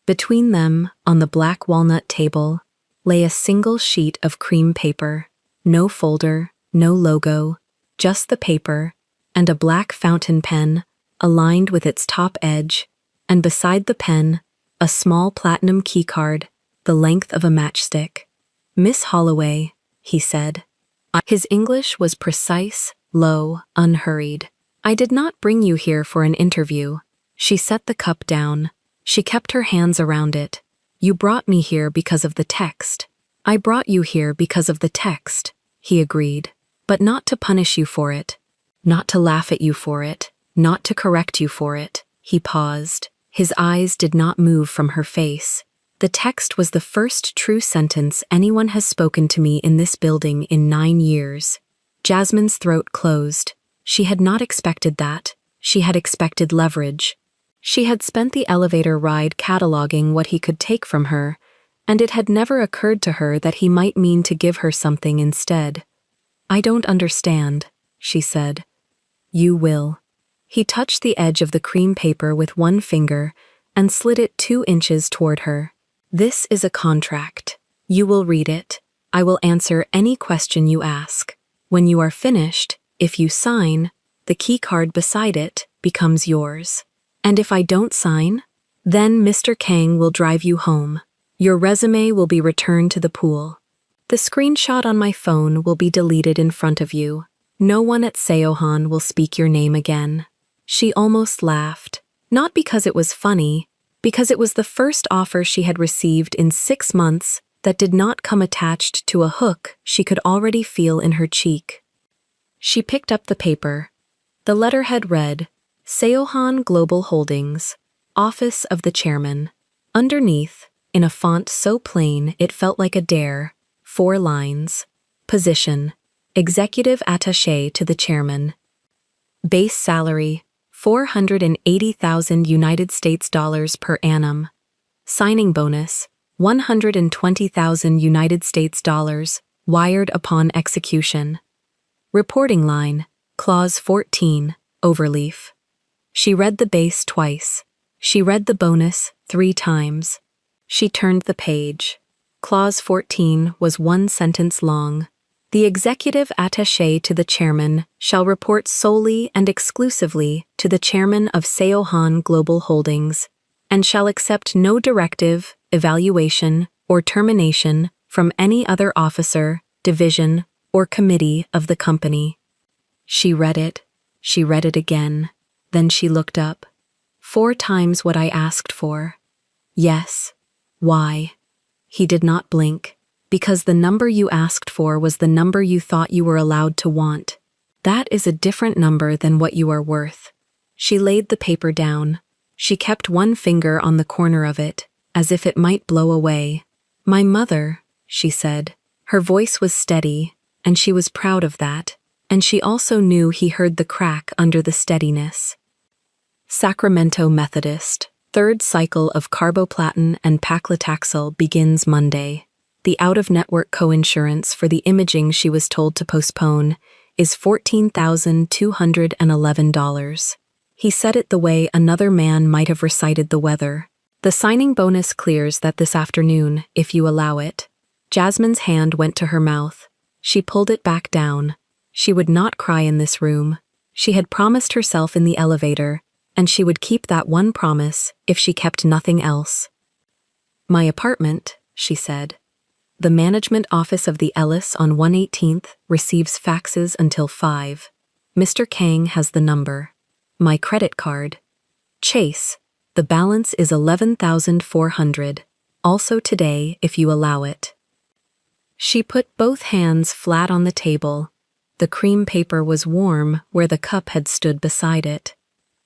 Between them, on the black walnut table, lay a single sheet of cream paper. No folder, no logo, just the paper, and a black fountain pen, aligned with its top edge, and beside the pen, a small platinum keycard, the length of a matchstick. "Miss Holloway," he said. His English was precise, low, unhurried. "I did not bring you here for an interview." She set the cup down. She kept her hands around it. "You brought me here because of the text." "I brought you here because of the text," he agreed, "but not to punish you for it, not to laugh at you for it, not to correct you for it." He paused. His eyes did not move from her face. "The text was the first true sentence anyone has spoken to me in this building in 9 years." Jasmine's throat closed. She had not expected that. She had expected leverage. She had spent the elevator ride cataloging what he could take from her, and it had never occurred to her that he might mean to give her something instead. "I don't understand," she said. "You will." He touched the edge of the cream paper with one finger and slid it 2 inches toward her. "This is a contract. You will read it. I will answer any question you ask. When you are finished, if you sign, the key card beside it becomes yours. And if I don't sign, then Mr. Kang will drive you home. Your resume will be returned to the pool. The screenshot on my phone will be deleted in front of you. No one at Seohan will speak your name again." She almost laughed, not because it was funny, because it was the first offer she had received in 6 months that did not come attached to a hook she could already feel in her cheek. She picked up the paper. The letterhead read, "Seohan Global Holdings, Office of the Chairman." Underneath, in a font so plain it felt like a dare, 4 lines. Position: Executive Attaché to the Chairman. Base salary: $480,000 United States dollars per annum. Signing bonus: $120,000 United States dollars, wired upon execution. Reporting line: Clause 14, overleaf. She read the base twice. She read the bonus 3 times. She turned the page. Clause 14 was 1 sentence long. "The executive attaché to the chairman shall report solely and exclusively to the chairman of Seohan Global Holdings, and shall accept no directive, evaluation, or termination from any other officer, division, or committee of the company." She read it again, then she looked up. "4 times what I asked for." "Yes." "Why?" He did not blink. "Because the number you asked for was the number you thought you were allowed to want. That is a different number than what you are worth." She laid the paper down. She kept one finger on the corner of it, as if it might blow away. "My mother," she said. Her voice was steady, and she was proud of that, and she also knew he heard the crack under the steadiness. Sacramento Methodist. 3rd cycle of carboplatin and paclitaxel begins Monday. The out-of-network coinsurance for the imaging she was told to postpone is $14,211. He said it the way another man might have recited the weather. "The signing bonus clears that this afternoon, if you allow it." Jasmine's hand went to her mouth. She pulled it back down. She would not cry in this room. She had promised herself in the elevator, and she would keep that one promise if she kept nothing else. "My apartment," she said. "The management office of the Ellis on 118th receives faxes until 5. Mr. Kang has the number. My credit card. Chase. The balance is $11,400. Also today, if you allow it." She put both hands flat on the table. The cream paper was warm where the cup had stood beside it.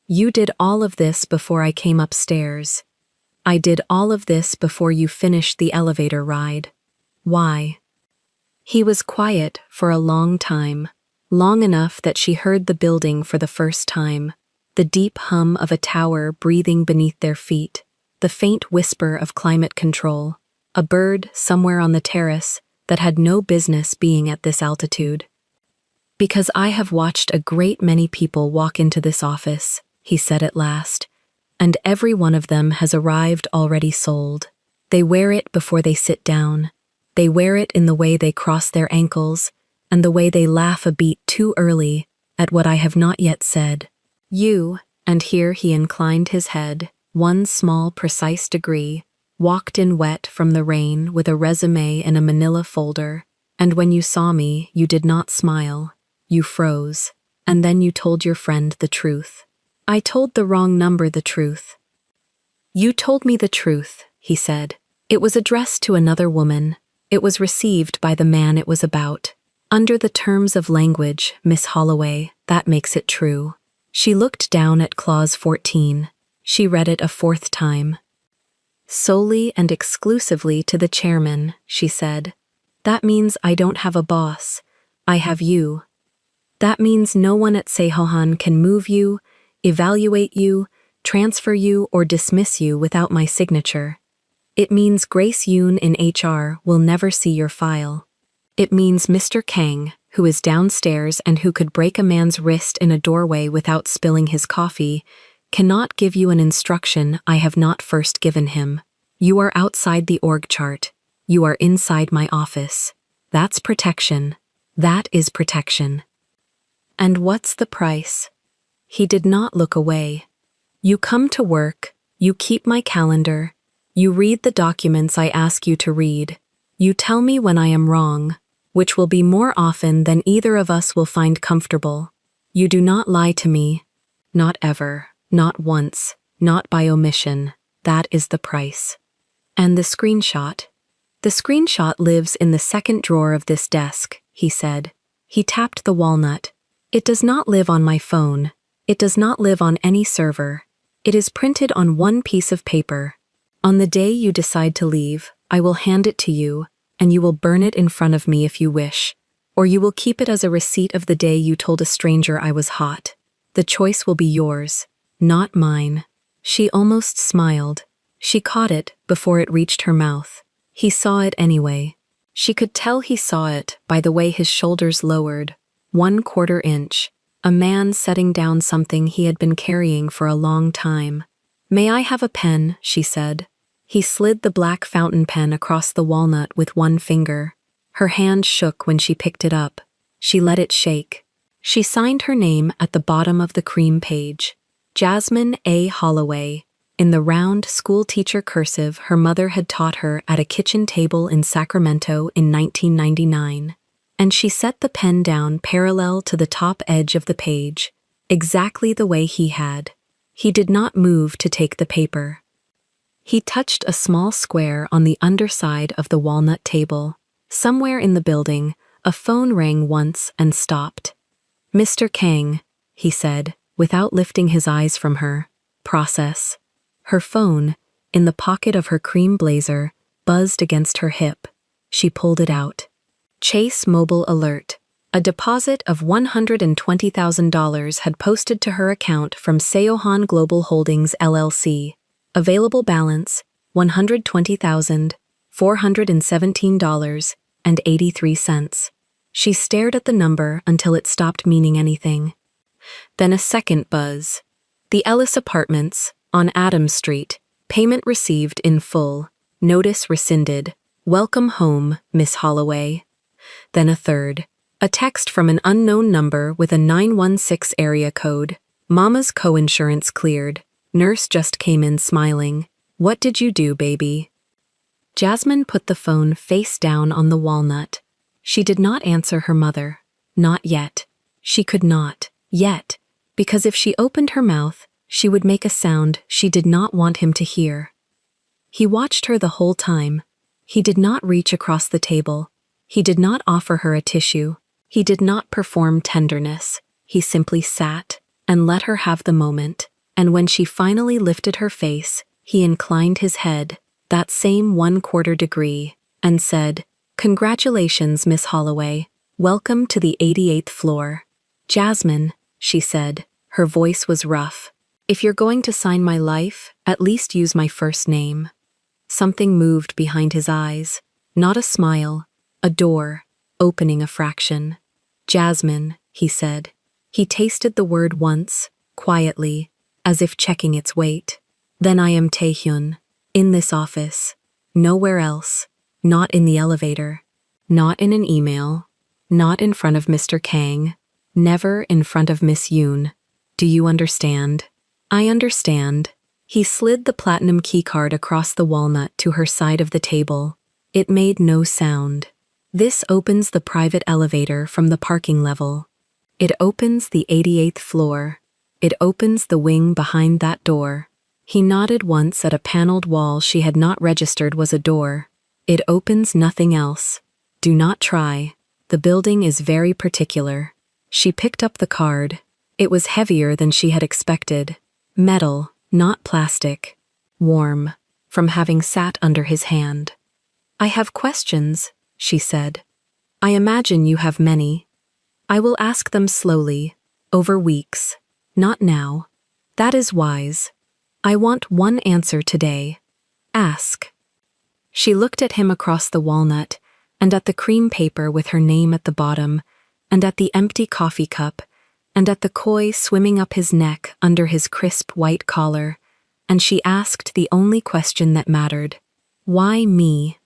"You did all of this before I came upstairs. I did all of this before you finished the elevator ride. Why?" He was quiet for a long time, long enough that she heard the building for the first time, the deep hum of a tower breathing beneath their feet, the faint whisper of climate control, a bird somewhere on the terrace that had no business being at this altitude. "Because I have watched a great many people walk into this office," he said at last, "and every one of them has arrived already sold. They wear it before they sit down. They wear it in the way they cross their ankles, and the way they laugh a beat too early at what I have not yet said. You, and here he inclined his head, one small precise degree, walked in wet from the rain with a resume in a manila folder, and when you saw me, you did not smile. You froze, and then you told your friend the truth. I told the wrong number the truth. You told me the truth, he said. It was addressed to another woman. It was received by the man it was about. Under the terms of language, Miss Holloway, that makes it true. She looked down at clause 14. She read it a fourth time. Solely and exclusively to the chairman, she said. That means I don't have a boss. I have you. That means no one at Sehohan can move you, evaluate you, transfer you, or dismiss you without my signature. It means Grace Yoon in HR will never see your file. It means Mr. Kang, who is downstairs and who could break a man's wrist in a doorway without spilling his coffee, cannot give you an instruction I have not first given him. You are outside the org chart. You are inside my office. That's protection. That is protection. And what's the price? He did not look away. You come to work, you keep my calendar, you read the documents I ask you to read, you tell me when I am wrong, which will be more often than either of us will find comfortable. You do not lie to me. Not ever, not once, not by omission. That is the price. And the screenshot? The screenshot lives in the second drawer of this desk, he said. He tapped the walnut. It does not live on my phone. It does not live on any server. It is printed on one piece of paper. On the day you decide to leave, I will hand it to you, and you will burn it in front of me if you wish, or you will keep it as a receipt of the day you told a stranger I was hot. The choice will be yours, not mine. She almost smiled. She caught it before it reached her mouth. He saw it anyway. She could tell he saw it by the way his shoulders lowered, 1/4 inch, a man setting down something he had been carrying for a long time. May I have a pen, she said. He slid the black fountain pen across the walnut with one finger. Her hand shook when she picked it up. She let it shake. She signed her name at the bottom of the cream page. Jasmine A. Holloway, in the round schoolteacher cursive her mother had taught her at a kitchen table in Sacramento in 1999. And she set the pen down parallel to the top edge of the page, exactly the way he had. He did not move to take the paper. He touched a small square on the underside of the walnut table. Somewhere in the building, a phone rang once and stopped. Mr. Kang, he said, without lifting his eyes from her. Process. Her phone, in the pocket of her cream blazer, buzzed against her hip. She pulled it out. Chase Mobile Alert. A deposit of $120,000 had posted to her account from Seohan Global Holdings LLC. Available balance, $120,417.83. She stared at the number until it stopped meaning anything. Then a second buzz. The Ellis Apartments, on Adams Street. Payment received in full. Notice rescinded. Welcome home, Miss Holloway. Then a third. A text from an unknown number with a 916 area code. Mama's co-insurance cleared. Nurse just came in smiling. What did you do, baby? Jasmine put the phone face down on the walnut. She did not answer her mother. Not yet. She could not. Yet. Because if she opened her mouth, she would make a sound she did not want him to hear. He watched her the whole time. He did not reach across the table. He did not offer her a tissue. He did not perform tenderness. He simply sat and let her have the moment. And when she finally lifted her face, he inclined his head, that same 1/4 degree, and said, Congratulations, Miss Holloway. Welcome to the 88th floor. Jasmine, she said. Her voice was rough. If you're going to sign my life, at least use my first name. Something moved behind his eyes. Not a smile. A door, opening a fraction. Jasmine, he said. He tasted the word once, quietly, as if checking its weight. Then I am Taehyun, in this office. Nowhere else. Not in the elevator. Not in an email. Not in front of Mr. Kang. Never in front of Miss Yoon. Do you understand? I understand. He slid the platinum keycard across the walnut to her side of the table. It made no sound. This opens the private elevator from the parking level. It opens the 88th floor. It opens the wing behind that door. He nodded once at a paneled wall she had not registered was a door. It opens nothing else. Do not try. The building is very particular. She picked up the card. It was heavier than she had expected. Metal, not plastic. Warm, from having sat under his hand. I have questions, she said. I imagine you have many. I will ask them slowly, over weeks. Not now. That is wise. I want one answer today. Ask. She looked at him across the walnut, and at the cream paper with her name at the bottom, and at the empty coffee cup, and at the koi swimming up his neck under his crisp white collar, and she asked the only question that mattered. Why me?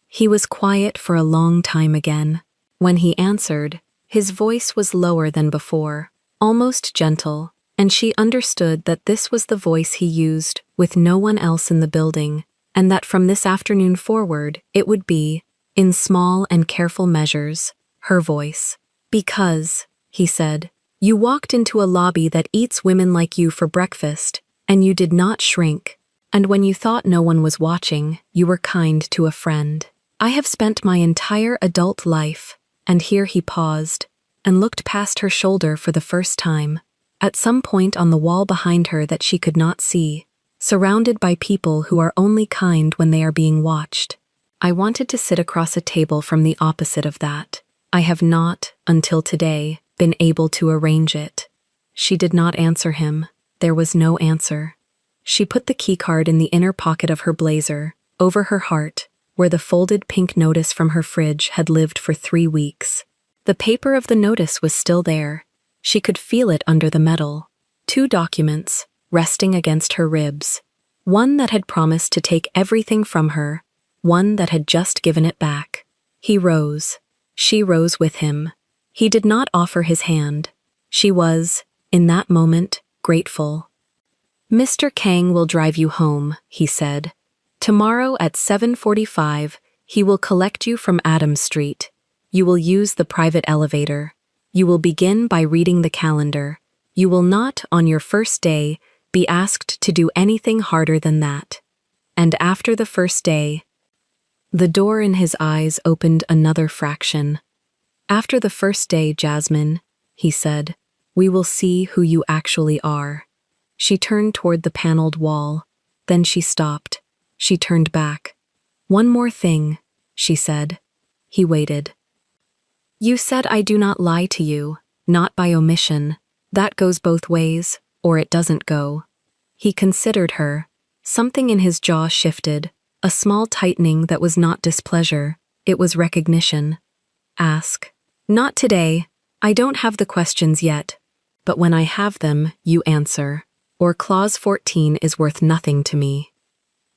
He was quiet for a long time again. When he answered, his voice was lower than before, almost gentle, and she understood that this was the voice he used with no one else in the building, and that from this afternoon forward it would be, in small and careful measures, her voice. Because, he said, you walked into a lobby that eats women like you for breakfast, and you did not shrink, and when you thought no one was watching, you were kind to a friend. I have spent my entire adult life, and here he paused, and looked past her shoulder for the first time, at some point on the wall behind her that she could not see, surrounded by people who are only kind when they are being watched. I wanted to sit across a table from the opposite of that. I have not, until today, been able to arrange it. She did not answer him. There was no answer. She put the keycard in the inner pocket of her blazer, over her heart, where the folded pink notice from her fridge had lived for 3 weeks. The paper of the notice was still there. She could feel it under the metal. 2 documents, resting against her ribs. One that had promised to take everything from her, one that had just given it back. He rose. She rose with him. He did not offer his hand. She was, in that moment, grateful. Mr. Kang will drive you home, he said. Tomorrow at 7:45, he will collect you from Adams Street. You will use the private elevator. You will begin by reading the calendar. You will not, on your first day, be asked to do anything harder than that. And after the first day, the door in his eyes opened another fraction. After the first day, Jasmine, he said, we will see who you actually are. She turned toward the paneled wall. Then she stopped. She turned back. One more thing, she said. He waited. You said I do not lie to you, not by omission. That goes both ways, or it doesn't go. He considered her. Something in his jaw shifted, a small tightening that was not displeasure, it was recognition. Ask. Not today. I don't have the questions yet. But when I have them, you answer. Or clause 14 is worth nothing to me.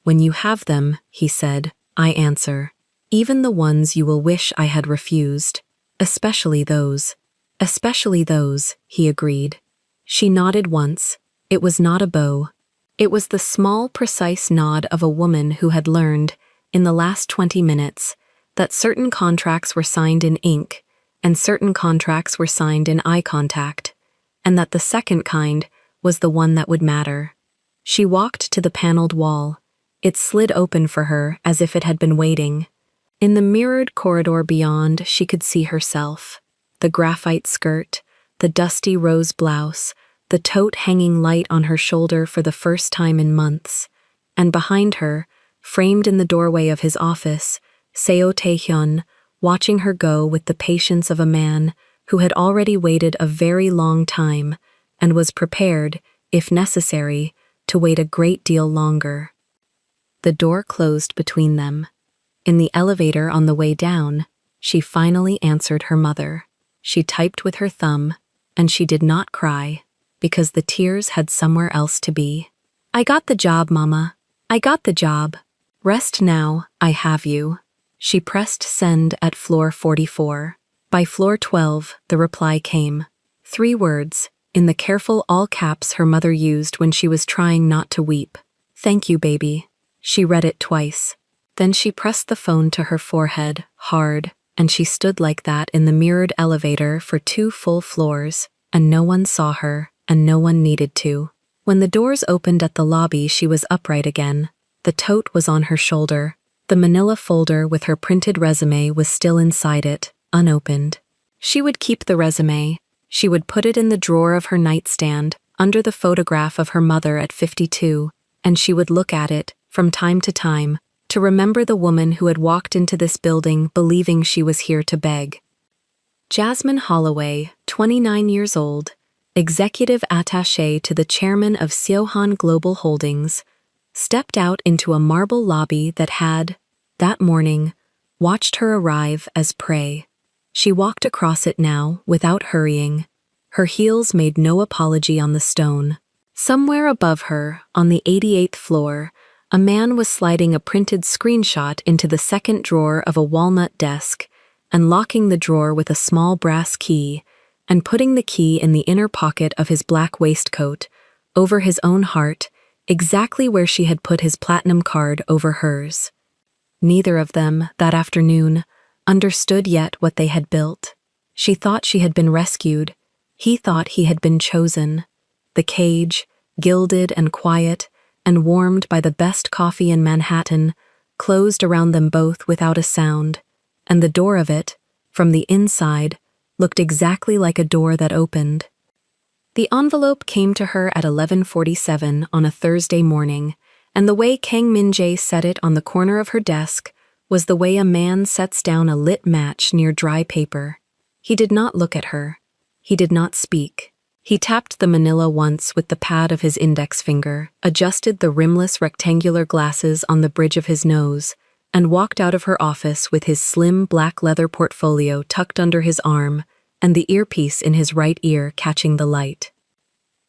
When you have them, he said, I answer. Even the ones you will wish I had refused. Especially those. Especially those, he agreed. She nodded once. It was not a bow. It was the small, precise nod of a woman who had learned, in the last 20 minutes, that certain contracts were signed in ink, and certain contracts were signed in eye contact, and that the second kind was the one that would matter. She walked to the paneled wall. It slid open for her as if it had been waiting. In the mirrored corridor beyond, she could see herself. The graphite skirt, the dusty rose blouse, the tote hanging light on her shoulder for the first time in months, and behind her, framed in the doorway of his office, Seo Tae-hyun, watching her go with the patience of a man who had already waited a very long time and was prepared, if necessary, to wait a great deal longer. The door closed between them. In the elevator on the way down, she finally answered her mother. She typed with her thumb, and she did not cry, because the tears had somewhere else to be. I got the job, Mama. I got the job. Rest now, I have you. She pressed send at floor 44. By floor 12, the reply came. 3 words, in the careful all caps her mother used when she was trying not to weep. "Thank you, baby." She read it twice. Then she pressed the phone to her forehead, hard, and she stood like that in the mirrored elevator for 2 full floors, and no one saw her, and no one needed to. When the doors opened at the lobby, she was upright again. The tote was on her shoulder. The manila folder with her printed resume was still inside it, unopened. She would keep the resume. She would put it in the drawer of her nightstand, under the photograph of her mother at 52, and she would look at it, from time to remember the woman who had walked into this building believing she was here to beg. Jasmine Holloway, 29 years old, executive attaché to the chairman of Siohan Global Holdings, stepped out into a marble lobby that had, that morning, watched her arrive as prey. She walked across it now, without hurrying. Her heels made no apology on the stone. Somewhere above her, on the 88th floor, a man was sliding a printed screenshot into the second drawer of a walnut desk and locking the drawer with a small brass key and putting the key in the inner pocket of his black waistcoat, over his own heart, exactly where she had put his platinum card over hers. Neither of them, that afternoon, understood yet what they had built. She thought she had been rescued. He thought he had been chosen. The cage, gilded and quiet, and warmed by the best coffee in Manhattan, closed around them both without a sound, and the door of it, from the inside, looked exactly like a door that opened. The envelope came to her at 11:47 on a Thursday morning, and the way Kang Min-jae set it on the corner of her desk was the way a man sets down a lit match near dry paper. He did not look at her. He did not speak. He tapped the manila once with the pad of his index finger, adjusted the rimless rectangular glasses on the bridge of his nose, and walked out of her office with his slim black leather portfolio tucked under his arm and the earpiece in his right ear catching the light.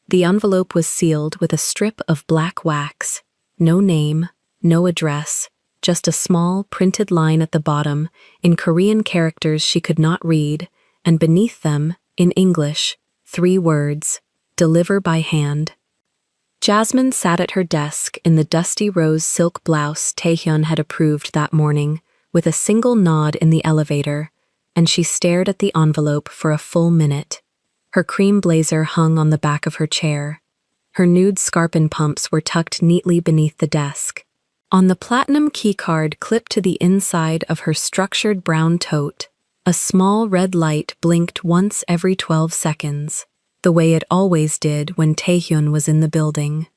The envelope was sealed with a strip of black wax. No name, no address, just a small printed line at the bottom in Korean characters she could not read, and beneath them, in English, 3 words, "Deliver by hand." Jasmine sat at her desk in the dusty rose silk blouse Taehyun had approved that morning, with a single nod in the elevator, and she stared at the envelope for a full minute. Her cream blazer hung on the back of her chair. Her nude scarpin pumps were tucked neatly beneath the desk. On the platinum keycard clipped to the inside of her structured brown tote, a small red light blinked once every 12 seconds, the way it always did when Taehyun was in the building.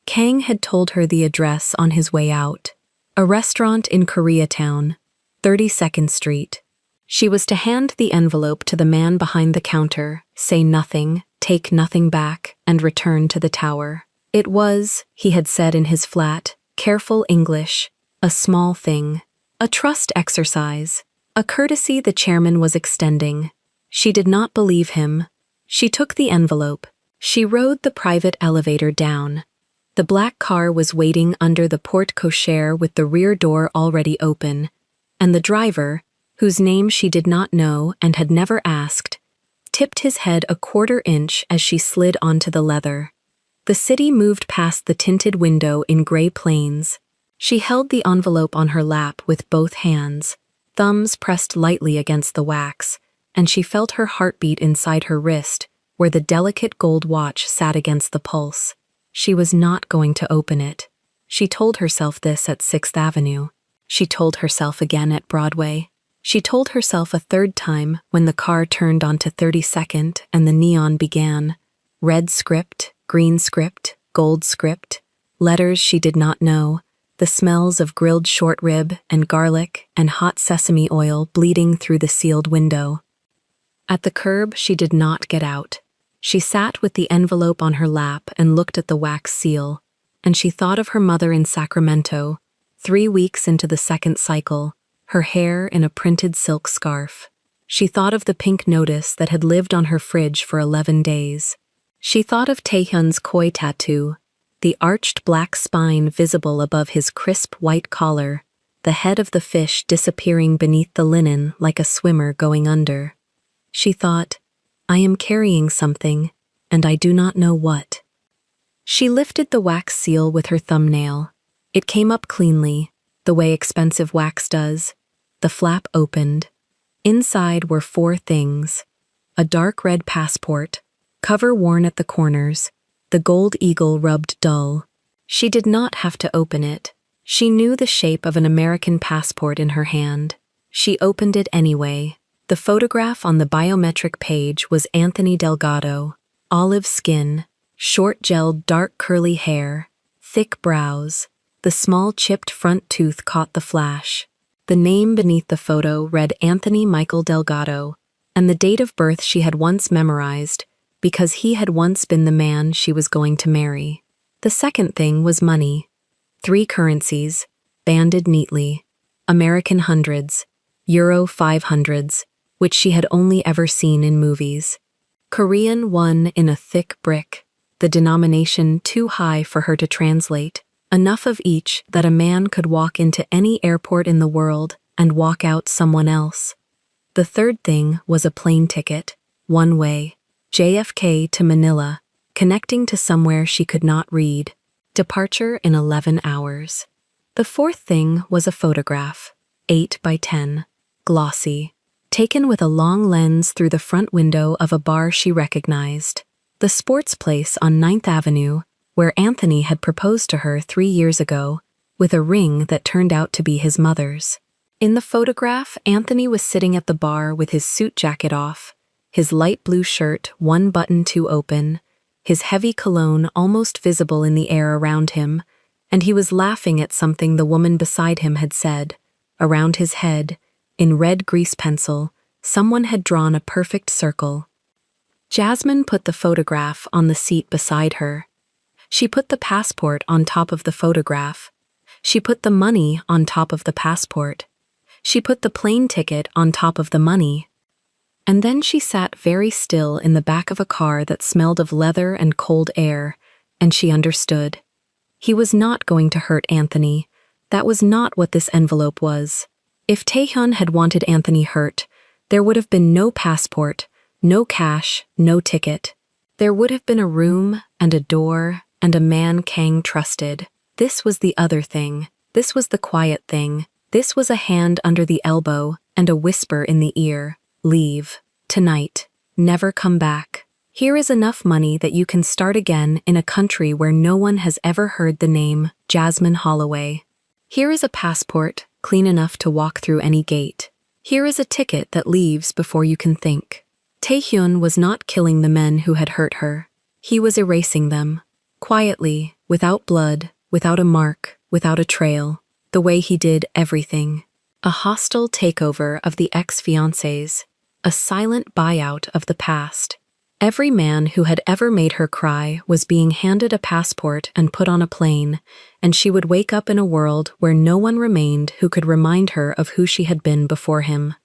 Kang had told her the address on his way out, a restaurant in Koreatown, 32nd Street. She was to hand the envelope to the man behind the counter, say nothing, take nothing back, and return to the tower. It was, he had said in his flat, careful English, a small thing, a trust exercise, a courtesy the chairman was extending. She did not believe him. She took the envelope. She rode the private elevator down. The black car was waiting under the porte cochere with the rear door already open, and the driver, whose name she did not know and had never asked, tipped his head a quarter inch as she slid onto the leather. The city moved past the tinted window in gray plains. She held the envelope on her lap with both hands, thumbs pressed lightly against the wax, and she felt her heartbeat inside her wrist, where the delicate gold watch sat against the pulse. She was not going to open it. She told herself this at 6th Avenue. She told herself again at Broadway. She told herself a third time when the car turned onto 32nd and the neon began. Red script, green script, gold script, letters she did not know, the smells of grilled short rib and garlic and hot sesame oil bleeding through the sealed window. At the curb, she did not get out. She sat with the envelope on her lap and looked at the wax seal, and she thought of her mother in Sacramento, 3 weeks into the second cycle, her hair in a printed silk scarf. She thought of the pink notice that had lived on her fridge for 11 days. She thought of Taehyun's koi tattoo, the arched black spine visible above his crisp white collar, the head of the fish disappearing beneath the linen like a swimmer going under. She thought, I am carrying something, and I do not know what. She lifted the wax seal with her thumbnail. It came up cleanly, the way expensive wax does. The flap opened. Inside were 4 things: a dark red passport, cover worn at the corners, the gold eagle rubbed dull. She did not have to open it. She knew the shape of an American passport in her hand. She opened it anyway. The photograph on the biometric page was Anthony Delgado. Olive skin, short gelled dark curly hair, thick brows. The small chipped front tooth caught the flash. The name beneath the photo read Anthony Michael Delgado, and the date of birth she had once memorized, because he had once been the man she was going to marry. The second thing was money. 3 currencies, banded neatly: American hundreds, Euro 500s, which she had only ever seen in movies. Korean won in a thick brick, the denomination too high for her to translate, enough of each that a man could walk into any airport in the world and walk out someone else. The third thing was a plane ticket, one way, JFK to Manila, connecting to somewhere she could not read. Departure in 11 hours. The fourth thing was a photograph, 8 by 10, glossy, taken with a long lens through the front window of a bar she recognized. The sports place on 9th Avenue, where Anthony had proposed to her 3 years ago, with a ring that turned out to be his mother's. In the photograph, Anthony was sitting at the bar with his suit jacket off, his light blue shirt one button too open, his heavy cologne almost visible in the air around him, and he was laughing at something the woman beside him had said. Around his head, in red grease pencil, someone had drawn a perfect circle. Jasmine put the photograph on the seat beside her. She put the passport on top of the photograph. She put the money on top of the passport. She put the plane ticket on top of the money. And then she sat very still in the back of a car that smelled of leather and cold air, and she understood. He was not going to hurt Anthony. That was not what this envelope was. If Taehyun had wanted Anthony hurt, there would have been no passport, no cash, no ticket. There would have been a room and a door and a man Kang trusted. This was the other thing. This was the quiet thing. This was a hand under the elbow and a whisper in the ear. Leave. Tonight. Never come back. Here is enough money that you can start again in a country where no one has ever heard the name Jasmine Holloway. Here is a passport, clean enough to walk through any gate. Here is a ticket that leaves before you can think. Taehyun was not killing the men who had hurt her. He was erasing them. Quietly, without blood, without a mark, without a trail, the way he did everything. A hostile takeover of the ex-fiancés, a silent buyout of the past. Every man who had ever made her cry was being handed a passport and put on a plane, and she would wake up in a world where no one remained who could remind her of who she had been before him.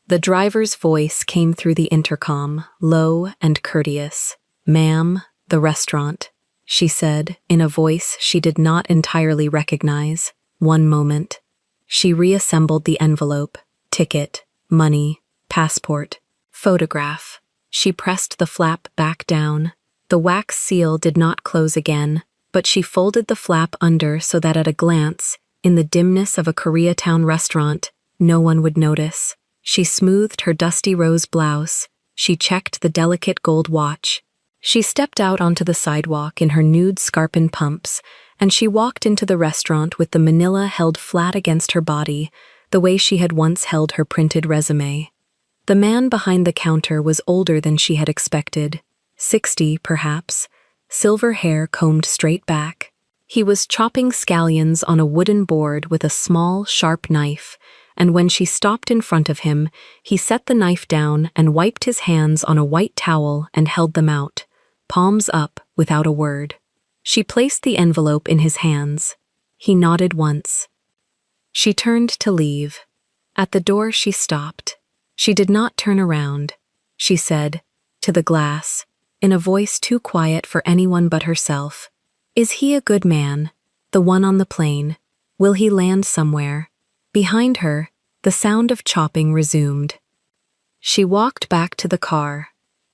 The driver's voice came through the intercom, low and courteous. "Ma'am, the restaurant," she said, in a voice she did not entirely recognize. One moment. She reassembled the envelope. Ticket, money, passport, photograph. She pressed the flap back down. The wax seal did not close again, but she folded the flap under so that at a glance, in the dimness of a Koreatown restaurant, no one would notice. She smoothed her dusty rose blouse. She checked the delicate gold watch. She stepped out onto the sidewalk in her nude scarpin pumps, and she walked into the restaurant with the manila held flat against her body, the way she had once held her printed resume. The man behind the counter was older than she had expected, 60 perhaps, silver hair combed straight back. He was chopping scallions on a wooden board with a small, sharp knife, and when she stopped in front of him, he set the knife down and wiped his hands on a white towel and held them out, palms up, without a word. She placed the envelope in his hands. He nodded once. She turned to leave. At the door she stopped. She did not turn around. She said, to the glass, in a voice too quiet for anyone but herself, "Is he a good man? The one on the plane. Will he land somewhere? Behind her, the sound of chopping resumed. She walked back to the car.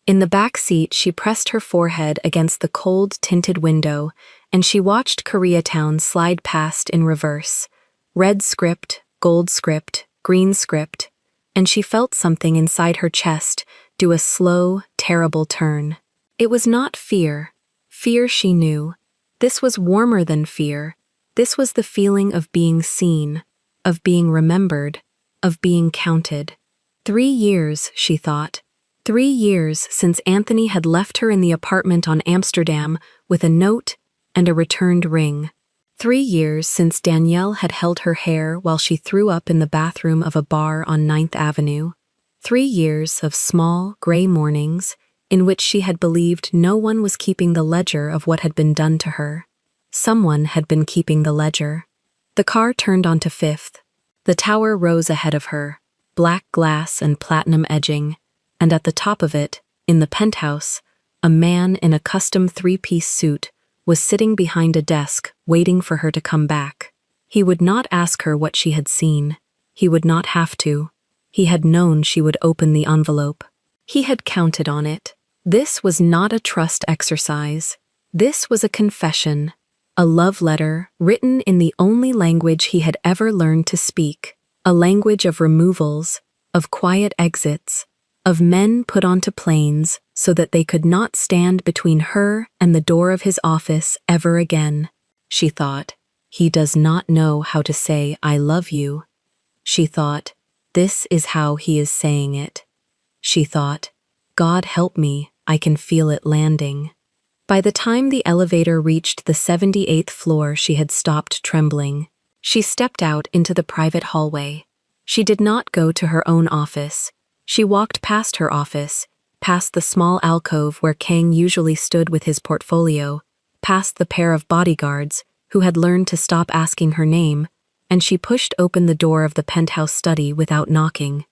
In the back seat, she pressed her forehead against the cold, tinted window, and she watched Koreatown slide past in reverse. Red script, gold script, green script, and she felt something inside her chest do a slow, terrible turn. It was not fear. Fear she knew. This was warmer than fear. This was the feeling of being seen, of being remembered, of being counted. 3 years, she thought. 3 years since Anthony had left her in the apartment on Amsterdam with a note and a returned ring. 3 years since Danielle had held her hair while she threw up in the bathroom of a bar on 9th Avenue. 3 years of small, gray mornings in which she had believed no one was keeping the ledger of what had been done to her. Someone had been keeping the ledger. The car turned onto 5th. The tower rose ahead of her, black glass and platinum edging, and at the top of it, in the penthouse, a man in a custom 3-piece suit was sitting behind a desk waiting for her to come back. He would not ask her what she had seen. He would not have to. He had known she would open the envelope. He had counted on it. This was not a trust exercise. This was a confession, a love letter written in the only language he had ever learned to speak, a language of removals, of quiet exits, of men put onto planes so that they could not stand between her and the door of his office ever again. She thought, he does not know how to say I love you. She thought, this is how he is saying it. She thought, God help me, I can feel it landing. By the time the elevator reached the 78th floor, she had stopped trembling. She stepped out into the private hallway. She did not go to her own office. She walked past her office, past the small alcove where Kang usually stood with his portfolio, past the pair of bodyguards who had learned to stop asking her name, and she pushed open the door of the penthouse study without knocking.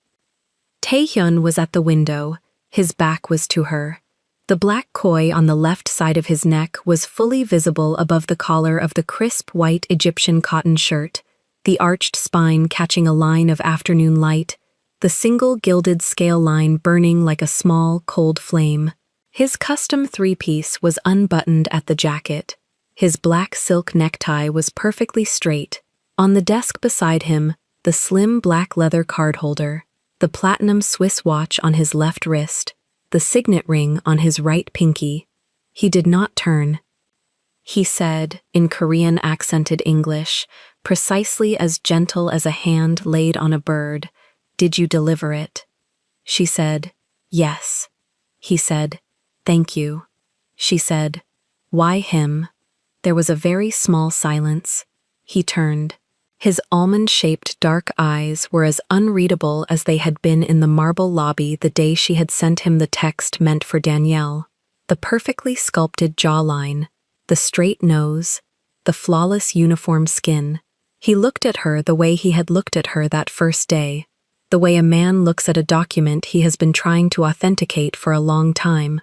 Taehyun was at the window. His back was to her. The black koi on the left side of his neck was fully visible above the collar of the crisp white Egyptian cotton shirt, the arched spine catching a line of afternoon light, the single gilded scale line burning like a small, cold flame. His custom 3-piece was unbuttoned at the jacket. His black silk necktie was perfectly straight. On the desk beside him, the slim black leather card holder, the platinum Swiss watch on his left wrist, the signet ring on his right pinky. He did not turn. He said, in Korean accented English, precisely as gentle as a hand laid on a bird, "Did you deliver it?" She said, "Yes." He said, "Thank you." She said, "Why him?" There was a very small silence. He turned. His almond-shaped dark eyes were as unreadable as they had been in the marble lobby the day she had sent him the text meant for Danielle. The perfectly sculpted jawline, the straight nose, the flawless uniform skin. He looked at her the way he had looked at her that first day, the way a man looks at a document he has been trying to authenticate for a long time.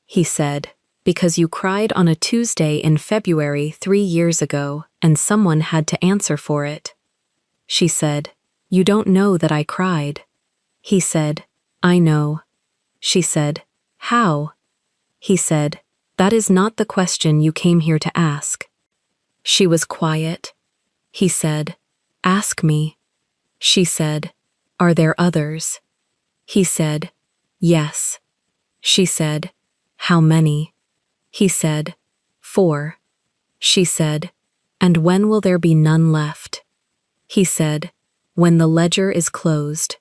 He said, "Because you cried on a Tuesday in February 3 years ago, and someone had to answer for it." She said, "You don't know that I cried." He said, "I know." She said, "How?" He said, "That is not the question you came here to ask." She was quiet. He said, "Ask me." She said, "Are there others?" He said, "Yes." She said, "How many?" He said, 4. She said, "And when will there be none left?" He said, "When the ledger is closed."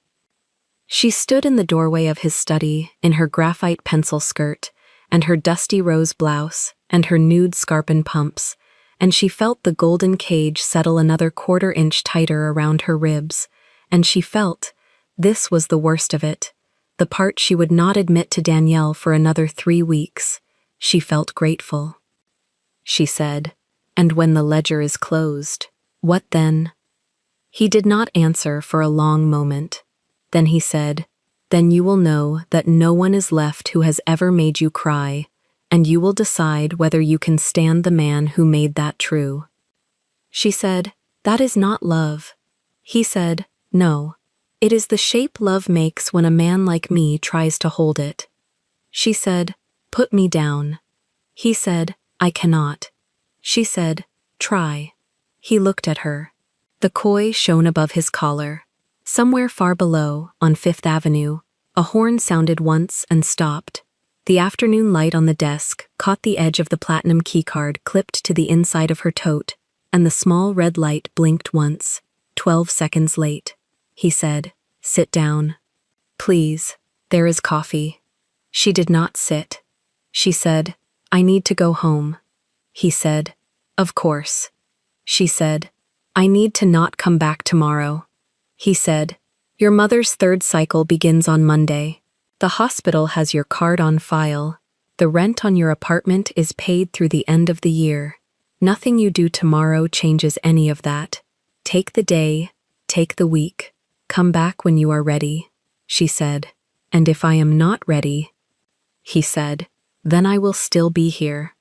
She stood in the doorway of his study in her graphite pencil skirt and her dusty rose blouse and her nude scarpin pumps, and she felt the golden cage settle another 1/4 inch tighter around her ribs, and she felt, this was the worst of it, the part she would not admit to Danielle for another 3 weeks. She felt grateful. She said, "And when the ledger is closed, what then?" He did not answer for a long moment. Then he said, "Then you will know that no one is left who has ever made you cry, and you will decide whether you can stand the man who made that true." She said, "That is not love." He said, "No. It is the shape love makes when a man like me tries to hold it." She said, "Put me down." He said, "I cannot." She said, "Try." He looked at her. The koi shone above his collar. Somewhere far below, on Fifth Avenue, a horn sounded once and stopped. The afternoon light on the desk caught the edge of the platinum keycard clipped to the inside of her tote, and the small red light blinked once. 12 seconds late. He said, "Sit down." "Please, there is coffee." She did not sit. She said, "I need to go home." He said, "Of course." She said, "I need to not come back tomorrow." He said, "Your mother's third cycle begins on Monday. The hospital has your card on file. The rent on your apartment is paid through the end of the year. Nothing you do tomorrow changes any of that. Take the day, take the week. Come back when you are ready." She said, "And if I am not ready?" He said, "Then I will still be here."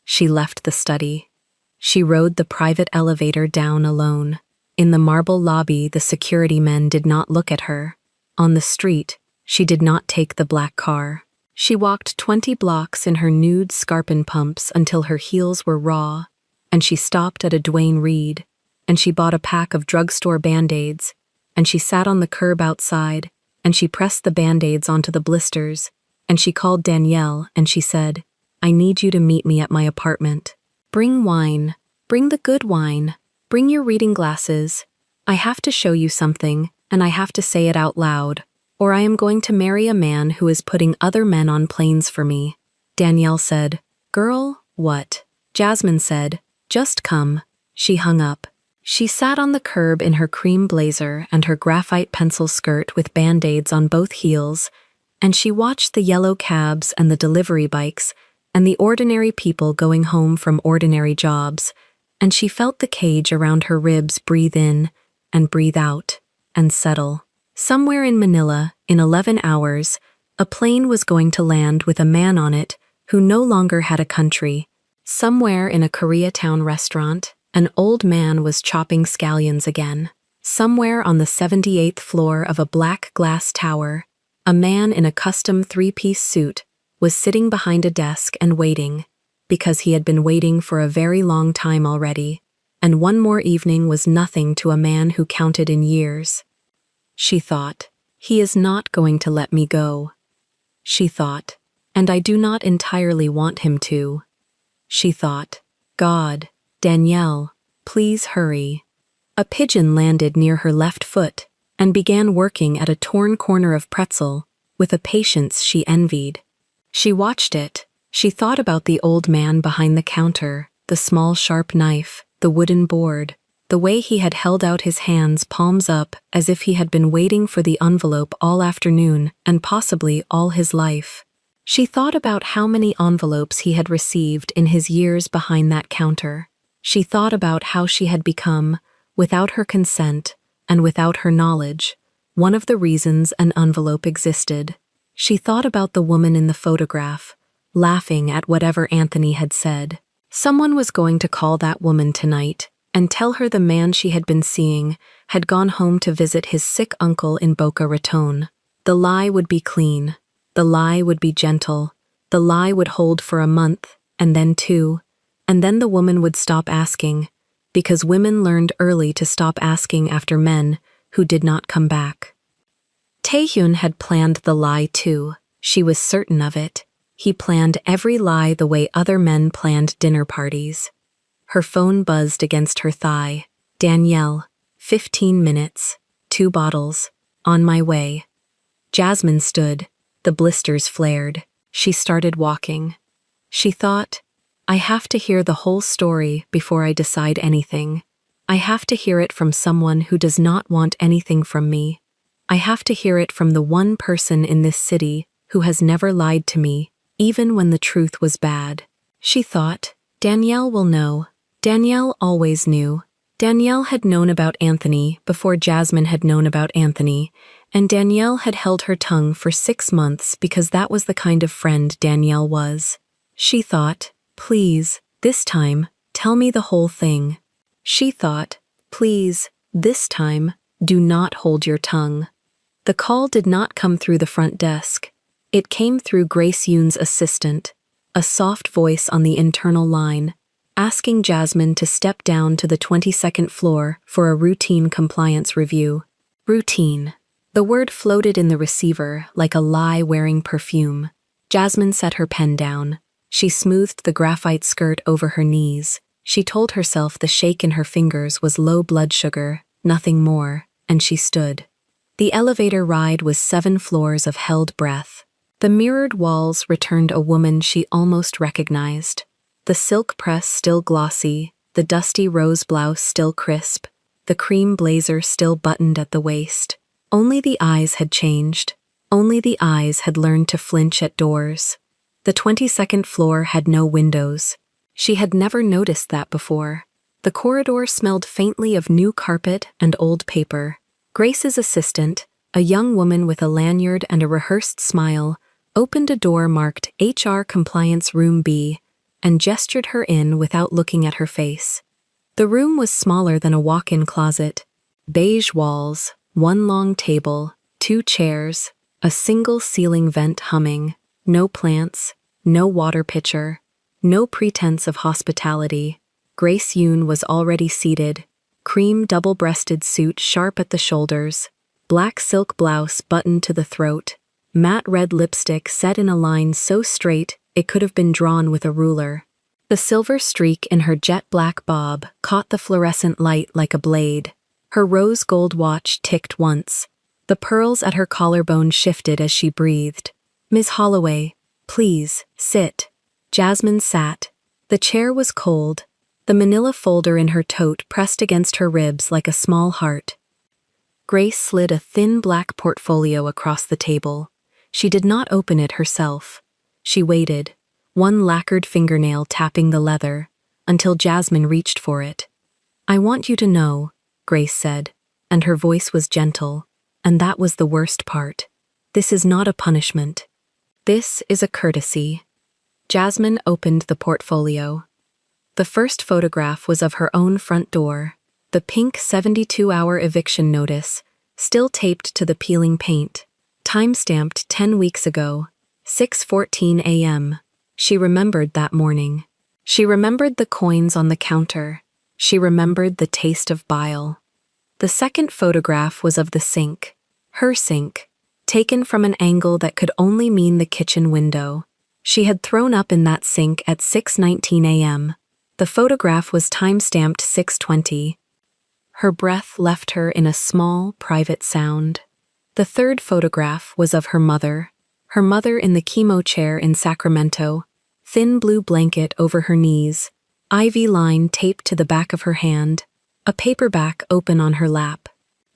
She left the study. She rode the private elevator down alone. In the marble lobby, the security men did not look at her. On the street, she did not take the black car. She walked 20 blocks in her nude scarpin pumps until her heels were raw, and she stopped at a Duane Reade, and she bought a pack of drugstore Band-Aids, and she sat on the curb outside, and she pressed the Band-Aids onto the blisters, and she called Danielle, and she said, "I need you to meet me at my apartment. Bring wine. Bring the good wine. Bring your reading glasses. I have to show you something, and I have to say it out loud, or I am going to marry a man who is putting other men on planes for me." Danielle said, "Girl, what?" Jasmine said, "Just come." She hung up. She sat on the curb in her cream blazer and her graphite pencil skirt with Band-Aids on both heels, and she watched the yellow cabs and the delivery bikes and the ordinary people going home from ordinary jobs, and she felt the cage around her ribs breathe in and breathe out and settle. Somewhere in Manila, in 11 hours, a plane was going to land with a man on it who no longer had a country. Somewhere in a Koreatown restaurant, an old man was chopping scallions again. Somewhere on the 78th floor of a black glass tower, a man in a custom 3-piece suit was sitting behind a desk and waiting, because he had been waiting for a very long time already, and one more evening was nothing to a man who counted in years. She thought, "He is not going to let me go." She thought, "And I do not entirely want him to." She thought, "God, Danielle, please hurry." A pigeon landed near her left foot and began working at a torn corner of pretzel with a patience she envied. She watched it. She thought about the old man behind the counter, the small sharp knife, the wooden board, the way he had held out his hands palms up as if he had been waiting for the envelope all afternoon and possibly all his life. She thought about how many envelopes he had received in his years behind that counter. She thought about how she had become, without her consent and without her knowledge, one of the reasons an envelope existed. She thought about the woman in the photograph, laughing at whatever Anthony had said. Someone was going to call that woman tonight and tell her the man she had been seeing had gone home to visit his sick uncle in Boca Raton. The lie would be clean. The lie would be gentle. The lie would hold for a month, and then 2, and then the woman would stop asking, because women learned early to stop asking after men who did not come back. Taehyun had planned the lie too. She was certain of it. He planned every lie the way other men planned dinner parties. Her phone buzzed against her thigh. "Danielle, 15 minutes, 2 bottles, on my way." Jasmine stood. The blisters flared. She started walking. She thought, "I have to hear the whole story before I decide anything. I have to hear it from someone who does not want anything from me. I have to hear it from the one person in this city who has never lied to me, even when the truth was bad." She thought, Danielle will know. Danielle always knew. Danielle had known about Anthony before Jasmine had known about Anthony, and Danielle had held her tongue for 6 months because that was the kind of friend Danielle was. She thought, "Please, this time, tell me the whole thing." She thought, Please, this time, do not hold your tongue." The call did not come through the front desk. It came through Grace Yoon's assistant, a soft voice on the internal line, asking Jasmine to step down to the 22nd floor for a routine compliance review. Routine. The word floated in the receiver like a lie wearing perfume. Jasmine set her pen down. She smoothed the graphite skirt over her knees. She told herself the shake in her fingers was low blood sugar, nothing more, and she stood. The elevator ride was 7 floors of held breath. The mirrored walls returned a woman she almost recognized. The silk press still glossy, the dusty rose blouse still crisp, the cream blazer still buttoned at the waist. Only the eyes had changed. Only the eyes had learned to flinch at doors. The 22nd floor had no windows. She had never noticed that before. The corridor smelled faintly of new carpet and old paper. Grace's assistant, a young woman with a lanyard and a rehearsed smile, opened a door marked HR Compliance Room B and gestured her in without looking at her face. The room was smaller than a walk-in closet. Beige walls, 1 long table, 2 chairs, a single ceiling vent humming, no plants, no water pitcher, no pretense of hospitality. Grace Yoon was already seated, cream double-breasted suit sharp at the shoulders, black silk blouse buttoned to the throat, matte red lipstick set in a line so straight it could have been drawn with a ruler. The silver streak in her jet-black bob caught the fluorescent light like a blade. Her rose gold watch ticked once. The pearls at her collarbone shifted as she breathed. "Ms. Holloway, please, sit." Jasmine sat. The chair was cold. The manila folder in her tote pressed against her ribs like a small heart. Grace slid a thin black portfolio across the table. She did not open it herself. She waited, one lacquered fingernail tapping the leather, until Jasmine reached for it. "I want you to know," Grace said, and her voice was gentle, and that was the worst part. "This is not a punishment. This is a courtesy." Jasmine opened the portfolio. The first photograph was of her own front door, the pink 72-hour eviction notice, still taped to the peeling paint, time-stamped 10 weeks ago, 6:14 a.m. She remembered that morning. She remembered the coins on the counter. She remembered the taste of bile. The second photograph was of the sink, her sink, taken from an angle that could only mean the kitchen window. She had thrown up in that sink at 6:19 a.m. The photograph was time-stamped 6:20. Her breath left her in a small, private sound. The third photograph was of her mother in the chemo chair in Sacramento, thin blue blanket over her knees, ivy line taped to the back of her hand, a paperback open on her lap,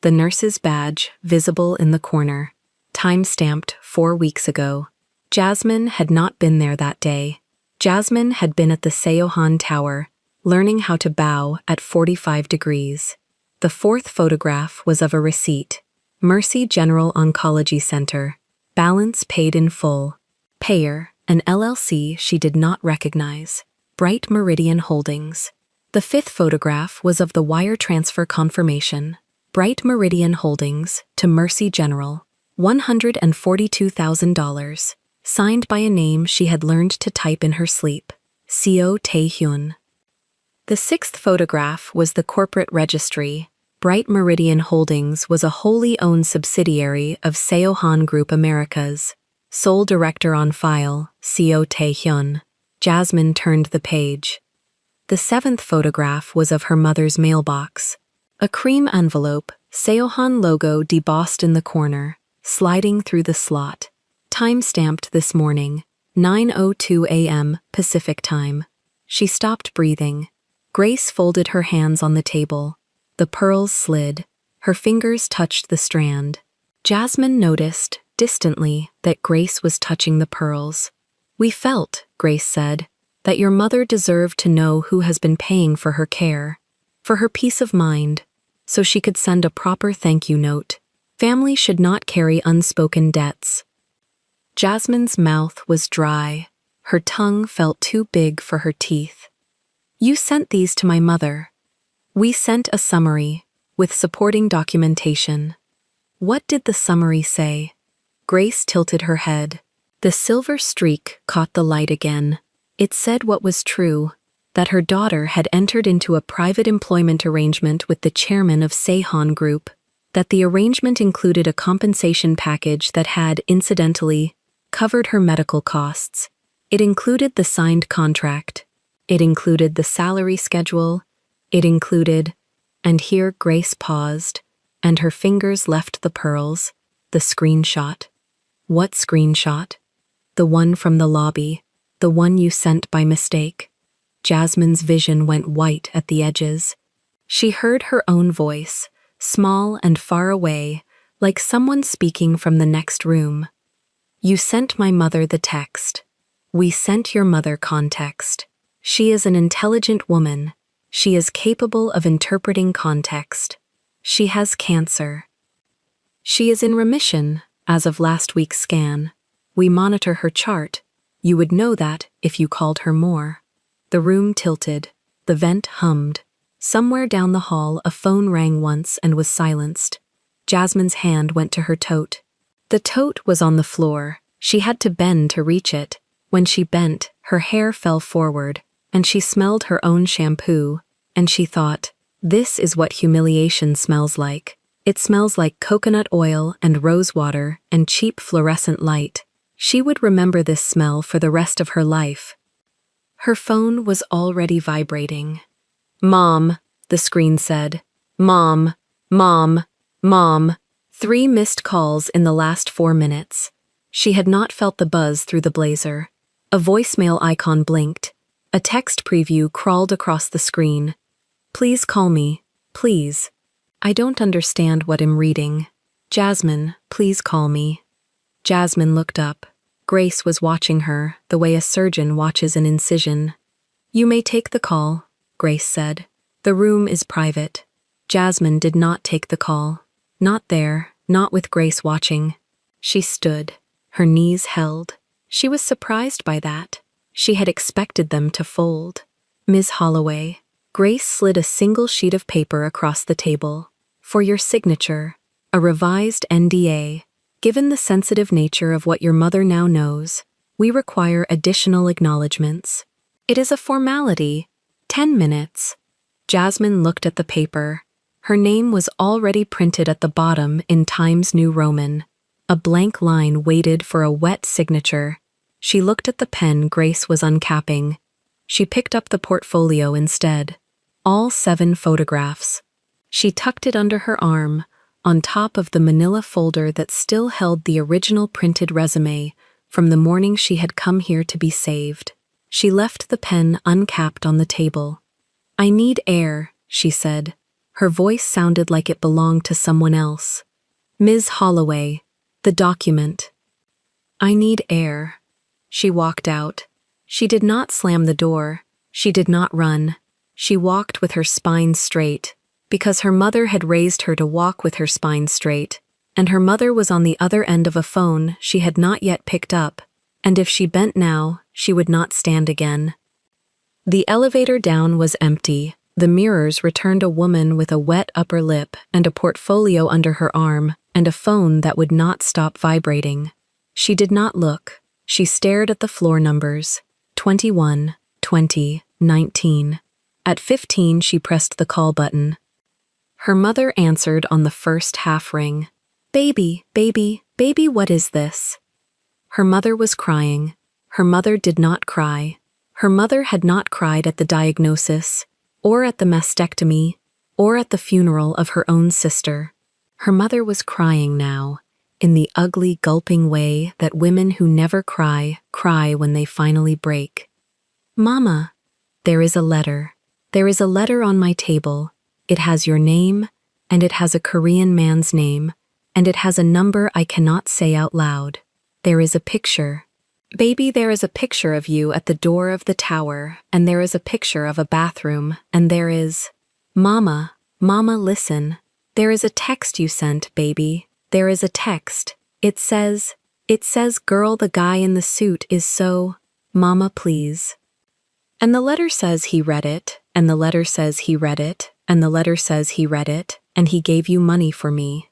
the nurse's badge visible in the corner, time-stamped 4 weeks ago. Jasmine had not been there that day. Jasmine had been at the Seohan Tower, learning how to bow at 45 degrees. The fourth photograph was of a receipt. Mercy General Oncology Center. Balance paid in full. Payer, an LLC she did not recognize. Bright Meridian Holdings. The fifth photograph was of the wire transfer confirmation. Bright Meridian Holdings to Mercy General. $142,000. Signed by a name she had learned to type in her sleep. Seo Tae-hyun. The sixth photograph was the corporate registry. Bright Meridian Holdings was a wholly owned subsidiary of Seohan Group Americas. Sole director on file, Seo Tae-hyun. Jasmine turned the page. The seventh photograph was of her mother's mailbox. A cream envelope, Seohan logo debossed in the corner, sliding through the slot. Time-stamped this morning, 9:02 a.m. Pacific Time. She stopped breathing. Grace folded her hands on the table. The pearls slid. Her fingers touched the strand. Jasmine noticed, distantly, that Grace was touching the pearls. "We felt," Grace said, "that your mother deserved to know who has been paying for her care, for her peace of mind, so she could send a proper thank you note. Family should not carry unspoken debts." Jasmine's mouth was dry. Her tongue felt too big for her teeth. "You sent these to my mother." We sent a summary, with supporting documentation. What did the summary say? Grace tilted her head. The silver streak caught the light again. It said what was true, that her daughter had entered into a private employment arrangement with the chairman of Seihan Group, that the arrangement included a compensation package that had, incidentally, covered her medical costs. It included the signed contract. It included the salary schedule. It included, and here Grace paused, and her fingers left the pearls, the screenshot. What screenshot? The one from the lobby, the one you sent by mistake. Jasmine's vision went white at the edges. She heard her own voice, small and far away, like someone speaking from the next room. You sent my mother the text. We sent your mother context. She is an intelligent woman. She is capable of interpreting context. She has cancer. She is in remission, as of last week's scan. We monitor her chart. You would know that if you called her more. The room tilted. The vent hummed. Somewhere down the hall a phone rang once and was silenced. Jasmine's hand went to her tote. The tote was on the floor. She had to bend to reach it. When she bent, her hair fell forward, and she smelled her own shampoo, and she thought, this is what humiliation smells like. It smells like coconut oil and rose water and cheap fluorescent light. She would remember this smell for the rest of her life. Her phone was already vibrating. Mom, the screen said. Mom, Mom, Mom. 3 missed calls in the last 4 minutes. She had not felt the buzz through the blazer. A voicemail icon blinked. A text preview crawled across the screen. Please call me, please. I don't understand what I'm reading. Jasmine, please call me. Jasmine looked up. Grace was watching her, the way a surgeon watches an incision. You may take the call, Grace said. The room is private. Jasmine did not take the call. Not there, not with Grace watching. She stood. Her knees held. She was surprised by that. She had expected them to fold. Ms. Holloway. Grace slid a single sheet of paper across the table. For your signature, a revised NDA. Given the sensitive nature of what your mother now knows, we require additional acknowledgments. It is a formality. 10 minutes. Jasmine looked at the paper. Her name was already printed at the bottom in Times New Roman. A blank line waited for a wet signature. She looked at the pen Grace was uncapping. She picked up the portfolio instead. All 7 photographs. She tucked it under her arm, on top of the manila folder that still held the original printed resume from the morning she had come here to be saved. She left the pen uncapped on the table. I need air, she said. Her voice sounded like it belonged to someone else. Ms. Holloway, the document. I need air. She walked out. She did not slam the door. She did not run. She walked with her spine straight, because her mother had raised her to walk with her spine straight, and her mother was on the other end of a phone she had not yet picked up, and if she bent now, she would not stand again. The elevator down was empty. The mirrors returned a woman with a wet upper lip and a portfolio under her arm and a phone that would not stop vibrating. She did not look. She stared at the floor numbers. 21, 20, 19. At 15, she pressed the call button. Her mother answered on the first half ring. Baby, baby, baby, what is this? Her mother was crying. Her mother did not cry. Her mother had not cried at the diagnosis, or at the mastectomy, or at the funeral of her own sister. Her mother was crying now, in the ugly, gulping way that women who never cry, cry when they finally break. Mama, there is a letter. There is a letter on my table. It has your name, and it has a Korean man's name, and it has a number I cannot say out loud. There is a picture. Baby, there is a picture of you at the door of the tower, and there is a picture of a bathroom, and there is... Mama, Mama, listen. There is a text you sent, baby. There is a text. It says, girl, the guy in the suit is so... Mama, please. And the letter says he read it, and the letter says he read it, and the letter says he read it, and he gave you money for me.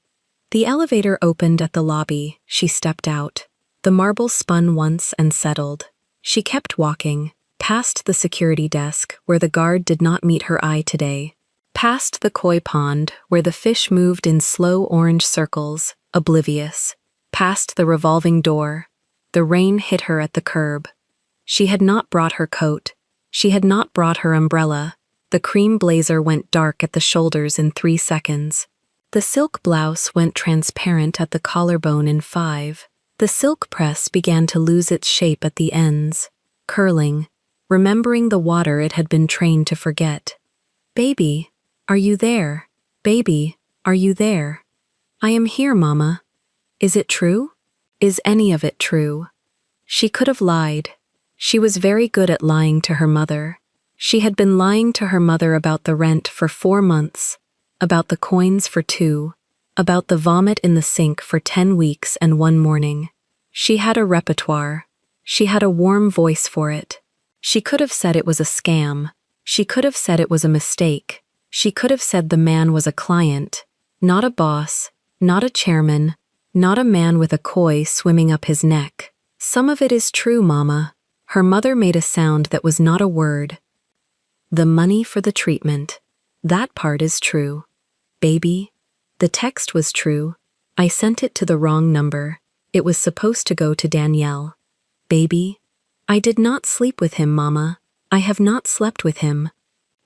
The elevator opened at the lobby. She stepped out. The marble spun once and settled. She kept walking, past the security desk, where the guard did not meet her eye today, past the koi pond, where the fish moved in slow orange circles, oblivious, past the revolving door. The rain hit her at the curb. She had not brought her coat. She had not brought her umbrella. The cream blazer went dark at the shoulders in 3 seconds. The silk blouse went transparent at the collarbone in 5. The silk press began to lose its shape at the ends, curling, remembering the water it had been trained to forget. "Baby, are you there? Baby, are you there?" "I am here, Mama." "Is it true? Is any of it true?" She could have lied. She was very good at lying to her mother. She had been lying to her mother about the rent for 4 months, about the coins for 2, about the vomit in the sink for 10 weeks and 1 morning. She had a repertoire. She had a warm voice for it. She could have said it was a scam. She could have said it was a mistake. She could have said the man was a client, not a boss, not a chairman, not a man with a koi swimming up his neck. "Some of it is true, Mama." Her mother made a sound that was not a word. "The money for the treatment. That part is true. Baby, the text was true. I sent it to the wrong number. It was supposed to go to Danielle. Baby, I did not sleep with him, Mama. I have not slept with him.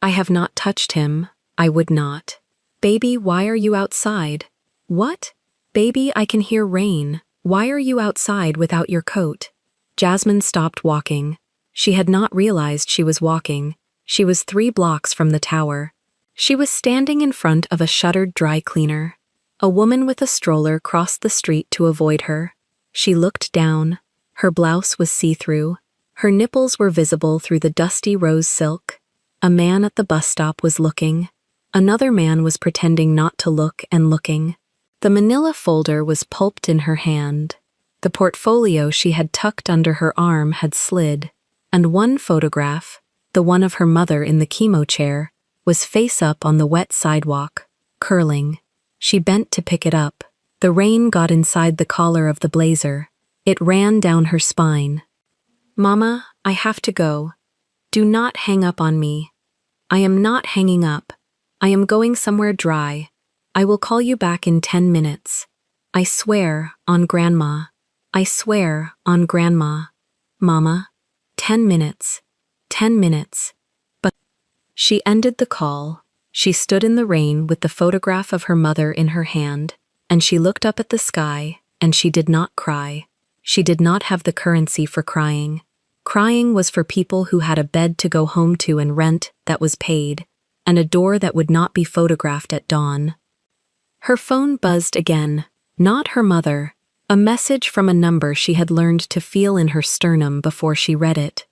I have not touched him. I would not. Baby, why are you outside?" "What?" "Baby, I can hear rain. Why are you outside without your coat?" Jasmine stopped walking. She had not realized she was walking. She was 3 blocks from the tower. She was standing in front of a shuttered dry cleaner. A woman with a stroller crossed the street to avoid her. She looked down. Her blouse was see-through. Her nipples were visible through the dusty rose silk. A man at the bus stop was looking. Another man was pretending not to look and looking. The manila folder was pulped in her hand. The portfolio she had tucked under her arm had slid, and one photograph, the one of her mother in the chemo chair, was face up on the wet sidewalk, curling. She bent to pick it up. The rain got inside the collar of the blazer. It ran down her spine. "Mama, I have to go. Do not hang up on me." "I am not hanging up. I am going somewhere dry. I will call you back in 10 minutes. I swear on Grandma. I swear on Grandma. Mama, 10 minutes. 10 minutes. But she ended the call. She stood in the rain with the photograph of her mother in her hand, and she looked up at the sky, and she did not cry. She did not have the currency for crying. Crying was for people who had a bed to go home to and rent that was paid, and a door that would not be photographed at dawn. Her phone buzzed again. Not her mother. A message from a number she had learned to feel in her sternum before she read it.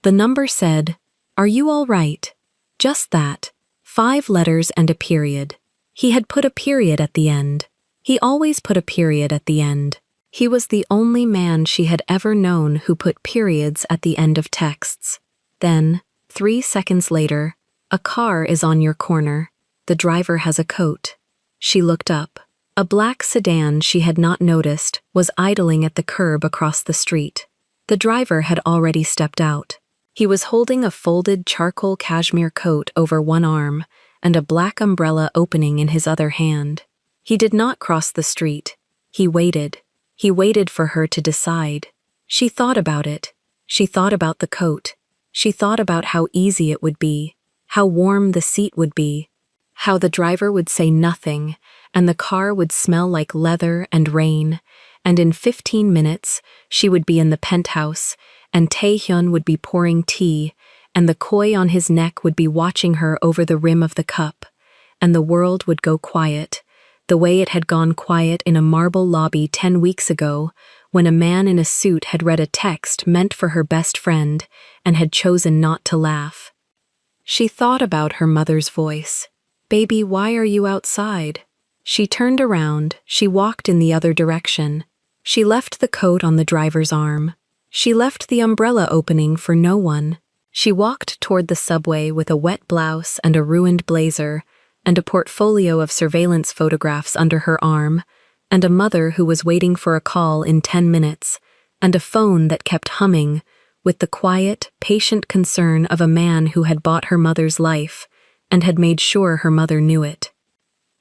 The number said, "Are you all right?" Just that. 5 letters and a period. He had put a period at the end. He always put a period at the end. He was the only man she had ever known who put periods at the end of texts. Then, 3 seconds later, "A car is on your corner. The driver has a coat." She looked up. A black sedan she had not noticed was idling at the curb across the street. The driver had already stepped out. He was holding a folded charcoal cashmere coat over one arm and a black umbrella opening in his other hand. He did not cross the street. He waited. He waited for her to decide. She thought about it. She thought about the coat. She thought about how easy it would be, how warm the seat would be, how the driver would say nothing, and the car would smell like leather and rain, and in 15 minutes she would be in the penthouse, and Taehyun would be pouring tea, and the koi on his neck would be watching her over the rim of the cup, and the world would go quiet, the way it had gone quiet in a marble lobby 10 weeks ago, when a man in a suit had read a text meant for her best friend and had chosen not to laugh. She thought about her mother's voice. "Baby, why are you outside?" She turned around. She walked in the other direction. She left the coat on the driver's arm. She left the umbrella opening for no one. She walked toward the subway with a wet blouse and a ruined blazer, and a portfolio of surveillance photographs under her arm, and a mother who was waiting for a call in 10 minutes, and a phone that kept humming, with the quiet, patient concern of a man who had bought her mother's life, and had made sure her mother knew it.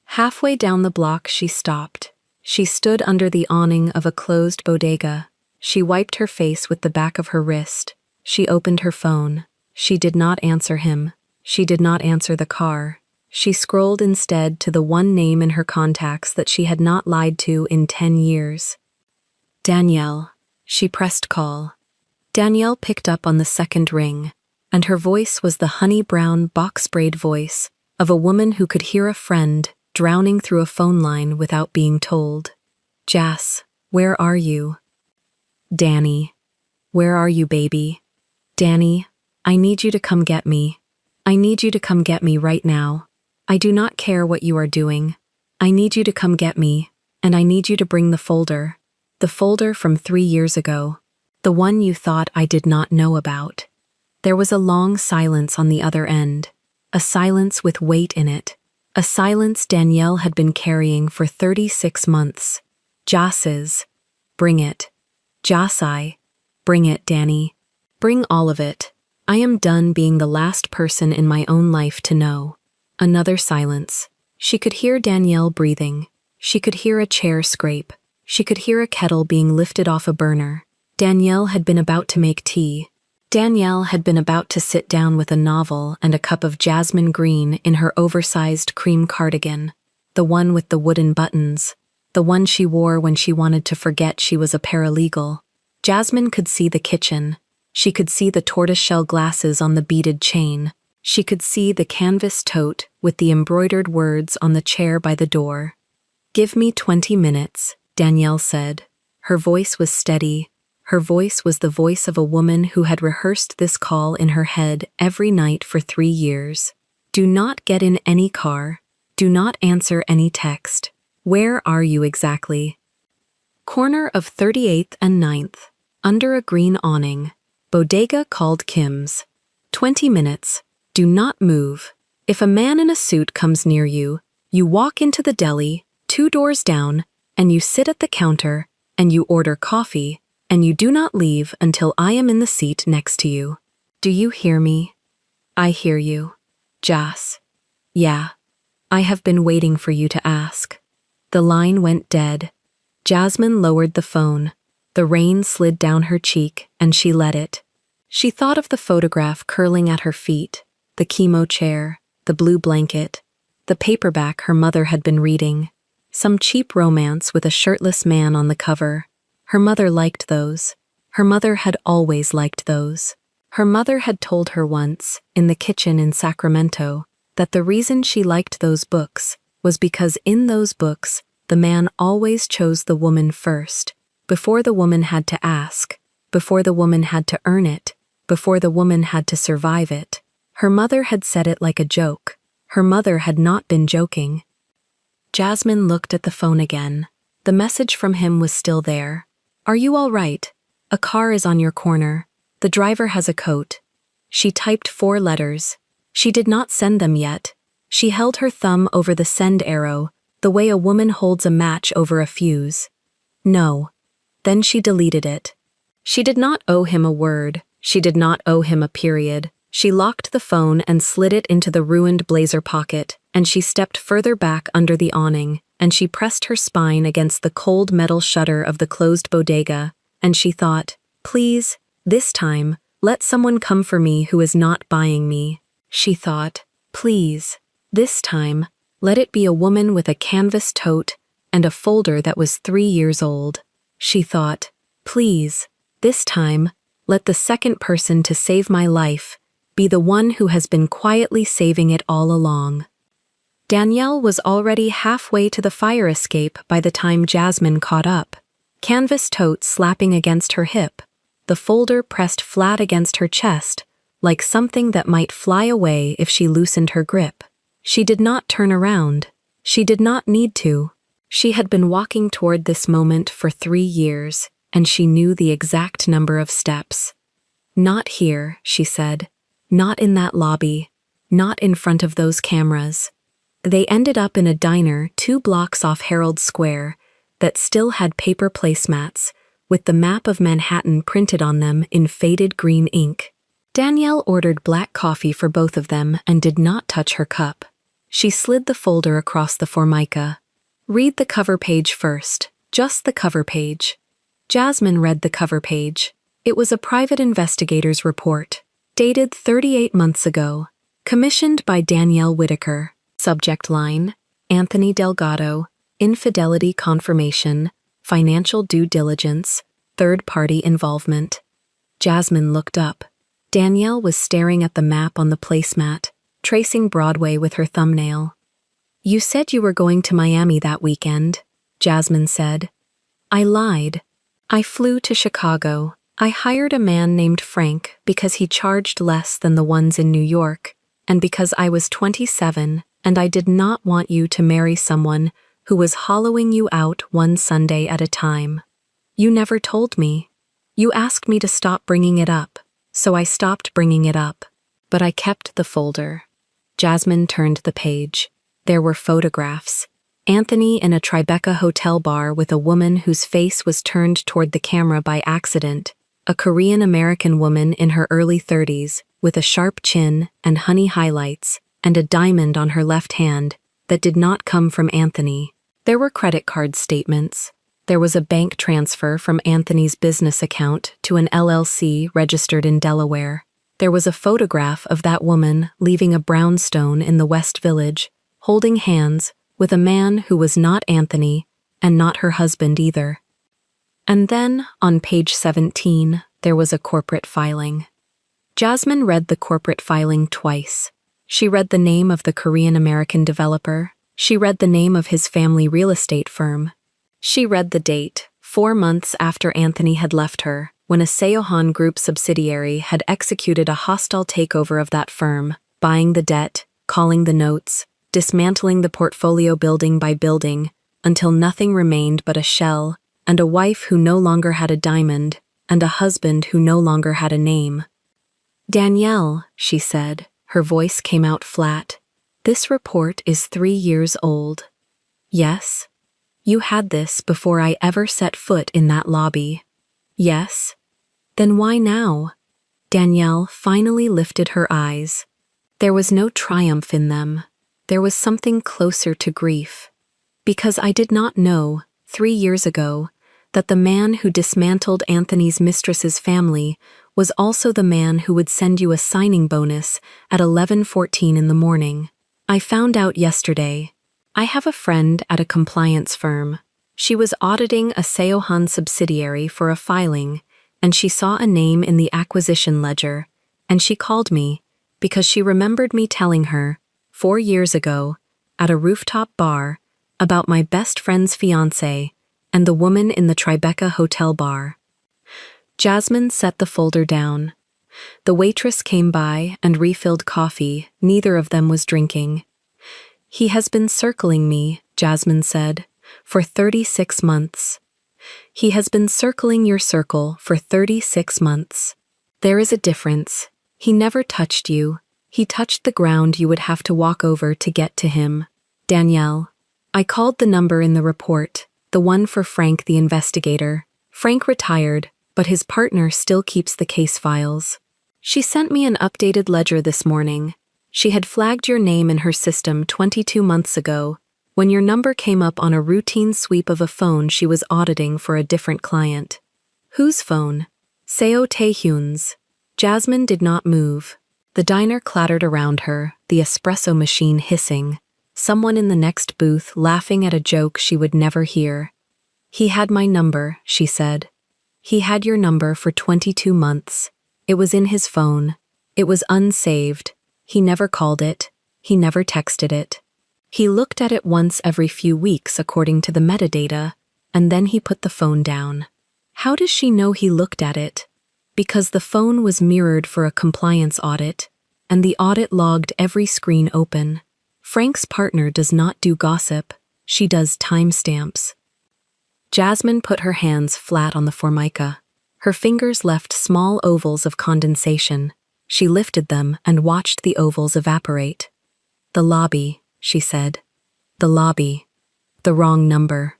Halfway down the block she stopped. She stood under the awning of a closed bodega. She wiped her face with the back of her wrist. She opened her phone. She did not answer him. She did not answer the car. She scrolled instead to the one name in her contacts that she had not lied to in 10 years. Danielle. She pressed call. Danielle picked up on the second ring, and her voice was the honey-brown, box-sprayed voice of a woman who could hear a friend drowning through a phone line without being told. Jas, where are you? Danny. Where are you, baby? Danny, I need you to come get me. I need you to come get me right now. I do not care what you are doing. I need you to come get me, and I need you to bring the folder. The folder from 3 years ago. The one you thought I did not know about. There was a long silence on the other end. A silence with weight in it. A silence Danielle had been carrying for 36 months. Jas's. Bring it. Jasai. Bring it, Danny. Bring all of it. I am done being the last person in my own life to know. Another silence. She could hear Danielle breathing. She could hear a chair scrape. She could hear a kettle being lifted off a burner. Danielle had been about to make tea. Danielle had been about to sit down with a novel and a cup of jasmine green in her oversized cream cardigan, the one with the wooden buttons, the one she wore when she wanted to forget she was a paralegal. Jasmine could see the kitchen. She could see the tortoiseshell glasses on the beaded chain. She could see the canvas tote with the embroidered words on the chair by the door. "Give me 20 minutes," Danielle said. Her voice was steady. Her voice was the voice of a woman who had rehearsed this call in her head every night for 3 years. "Do not get in any car. Do not answer any text. Where are you exactly?" Corner of 38th and 9th. Under a green awning. Bodega called Kim's. 20 minutes. Do not move. If a man in a suit comes near you, you walk into the deli, 2 doors down, and you sit at the counter, and you order coffee, and you do not leave until I am in the seat next to you. Do you hear me? I hear you. Jas. Yeah. I have been waiting for you to ask. The line went dead. Jasmine lowered the phone. The rain slid down her cheek, and she let it. She thought of the photograph curling at her feet, the chemo chair, the blue blanket, the paperback her mother had been reading, some cheap romance with a shirtless man on the cover. Her mother liked those. Her mother had always liked those. Her mother had told her once, in the kitchen in Sacramento, that the reason she liked those books was because in those books, the man always chose the woman first, before the woman had to ask, before the woman had to earn it, before the woman had to survive it. Her mother had said it like a joke. Her mother had not been joking. Jasmine looked at the phone again. The message from him was still there. "Are you all right? A car is on your corner. The driver has a coat." She typed 4 letters. She did not send them yet. She held her thumb over the send arrow, the way a woman holds a match over a fuse. No. Then she deleted it. She did not owe him a word. She did not owe him a period. She locked the phone and slid it into the ruined blazer pocket, and she stepped further back under the awning, and she pressed her spine against the cold metal shutter of the closed bodega, and she thought, "Please, this time, let someone come for me who is not buying me." She thought, "Please, this time, let it be a woman with a canvas tote and a folder that was 3 years old." She thought, "Please, this time, let the second person to save my life be the one who has been quietly saving it all along." Danielle was already halfway to the fire escape by the time Jasmine caught up. Canvas tote slapping against her hip, the folder pressed flat against her chest, like something that might fly away if she loosened her grip. She did not turn around. She did not need to. She had been walking toward this moment for 3 years, and she knew the exact number of steps. "Not here," she said. Not in that lobby. Not in front of those cameras. They ended up in a diner 2 blocks off Herald Square that still had paper placemats, with the map of Manhattan printed on them in faded green ink. Danielle ordered black coffee for both of them and did not touch her cup. She slid the folder across the formica. Read the cover page first, just the cover page. Jasmine read the cover page. It was a private investigator's report, dated 38 months ago, commissioned by Danielle Whitaker. Subject line: Anthony Delgado, infidelity confirmation, financial due diligence, third-party involvement. Jasmine looked up. Danielle was staring at the map on the placemat, tracing Broadway with her thumbnail. "You said you were going to Miami that weekend," Jasmine said. "I lied. I flew to Chicago. I hired a man named Frank because he charged less than the ones in New York, and because I was 27 and I did not want you to marry someone who was hollowing you out one Sunday at a time. You never told me. You asked me to stop bringing it up, so I stopped bringing it up. But I kept the folder." Jasmine turned the page. There were photographs. Anthony in a Tribeca hotel bar with a woman whose face was turned toward the camera by accident, a Korean-American woman in her early 30s with a sharp chin and honey highlights, and a diamond on her left hand that did not come from Anthony. There were credit card statements. There was a bank transfer from Anthony's business account to an LLC registered in Delaware. There was a photograph of that woman leaving a brownstone in the West Village, holding hands with a man who was not Anthony and not her husband either. And then, on page 17, there was a corporate filing. Jasmine read the corporate filing twice. She read the name of the Korean-American developer. She read the name of his family real estate firm. She read the date, 4 months after Anthony had left her, when a Seohan Group subsidiary had executed a hostile takeover of that firm, buying the debt, calling the notes, dismantling the portfolio building by building, until nothing remained but a shell, and a wife who no longer had a diamond, and a husband who no longer had a name. "Danielle," she said, her voice came out flat, "this report is 3 years old." "Yes? You had this before I ever set foot in that lobby." "Yes? Then why now?" Danielle finally lifted her eyes. There was no triumph in them. There was something closer to grief. "Because I did not know, 3 years ago, that the man who dismantled Anthony's mistress's family was also the man who would send you a signing bonus at 11:14 in the morning. I found out yesterday. I have a friend at a compliance firm. She was auditing a Seohan subsidiary for a filing, and she saw a name in the acquisition ledger, and she called me because she remembered me telling her, 4 years ago, at a rooftop bar, about my best friend's fiancé and the woman in the Tribeca hotel bar." Jasmine set the folder down. The waitress came by and refilled coffee. Neither of them was drinking. "He has been circling me," Jasmine said, "for 36 months. He has been circling your circle for 36 months. There is a difference. He never touched you. He touched the ground you would have to walk over to get to him. Danielle, I called the number in the report, the one for Frank the investigator. Frank retired, but his partner still keeps the case files. She sent me an updated ledger this morning. She had flagged your name in her system 22 months ago, when your number came up on a routine sweep of a phone she was auditing for a different client." "Whose phone?" "Seo Taehyun's." Jasmine did not move. The diner clattered around her, the espresso machine hissing. Someone in the next booth laughing at a joke she would never hear. "He had my number," she said. "He had your number for 22 months. It was in his phone. It was unsaved. He never called it. He never texted it. He looked at it once every few weeks according to the metadata, and then he put the phone down." How does she know he looked at it? Because the phone was mirrored for a compliance audit, and the audit logged every screen open. Frank's partner does not do gossip, she does timestamps. Jasmine put her hands flat on the formica. Her fingers left small ovals of condensation. She lifted them and watched the ovals evaporate. The lobby, she said. The lobby. The wrong number.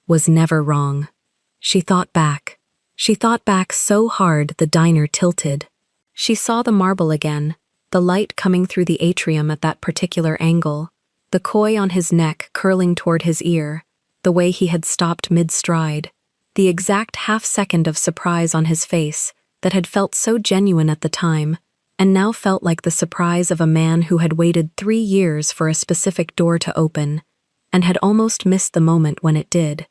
Was never wrong. She thought back. She thought back so hard the diner tilted. She saw the marble again, the light coming through the atrium at that particular angle, the koi on his neck curling toward his ear, the way he had stopped mid-stride, the exact half-second of surprise on his face that had felt so genuine at the time, and now felt like the surprise of a man who had waited 3 years for a specific door to open, and had almost missed the moment when it did.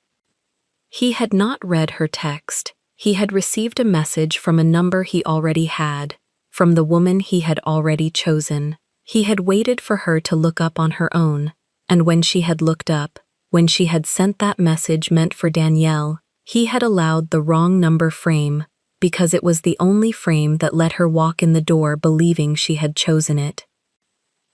He had not read her text. He had received a message from a number he already had, from the woman he had already chosen. He had waited for her to look up on her own, and when she had looked up, when she had sent that message meant for Danielle, he had allowed the wrong number frame, because it was the only frame that let her walk in the door believing she had chosen it.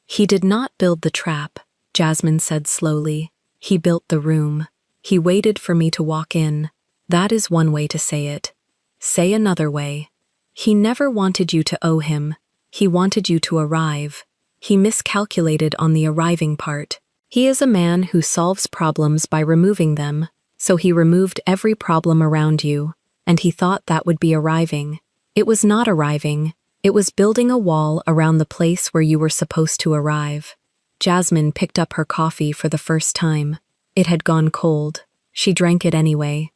He did not build the trap, Jasmine said slowly. He built the room. He waited for me to walk in. That is one way to say it. Say another way. He never wanted you to owe him. He wanted you to arrive. He miscalculated on the arriving part. He is a man who solves problems by removing them, so he removed every problem around you, and he thought that would be arriving. It was not arriving. It was building a wall around the place where you were supposed to arrive. Jasmine picked up her coffee for the first time. It had gone cold. She drank it anyway.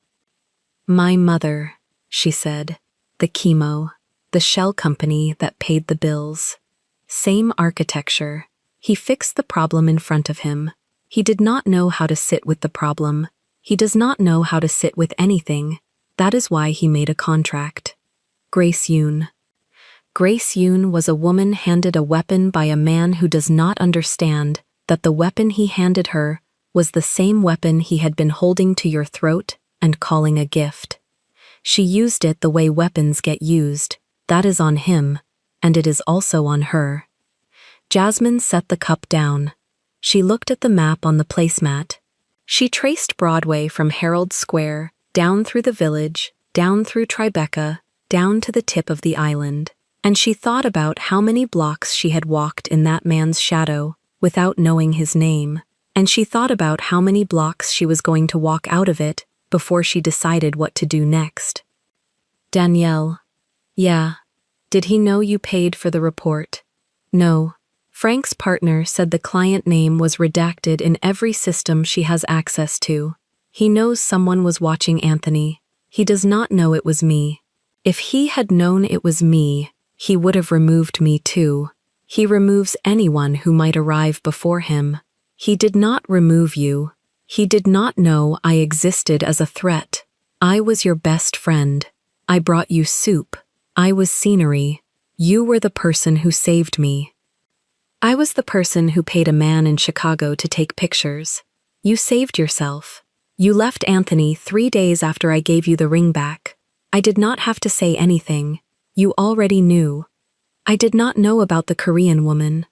My mother, she said. The chemo. The shell company that paid the bills. Same architecture. He fixed the problem in front of him. He did not know how to sit with the problem. He does not know how to sit with anything. That is why he made a contract. Grace Yoon. Grace Yoon was a woman handed a weapon by a man who does not understand that the weapon he handed her was the same weapon he had been holding to your throat and calling a gift. She used it the way weapons get used. That is on him, and it is also on her. Jasmine set the cup down. She looked at the map on the placemat. She traced Broadway from Herald Square, down through the village, down through Tribeca, down to the tip of the island, and she thought about how many blocks she had walked in that man's shadow without knowing his name, and she thought about how many blocks she was going to walk out of it before she decided what to do next. Danielle. Yeah. Did he know you paid for the report? No. Frank's partner said the client name was redacted in every system she has access to. He knows someone was watching Anthony. He does not know it was me. If he had known it was me, he would have removed me too. He removes anyone who might arrive before him. He did not remove you. He did not know I existed as a threat. I was your best friend. I brought you soup. I was scenery. You were the person who saved me. I was the person who paid a man in Chicago to take pictures. You saved yourself. You left Anthony 3 days after I gave you the ring back. I did not have to say anything. You already knew. I did not know about the Korean woman.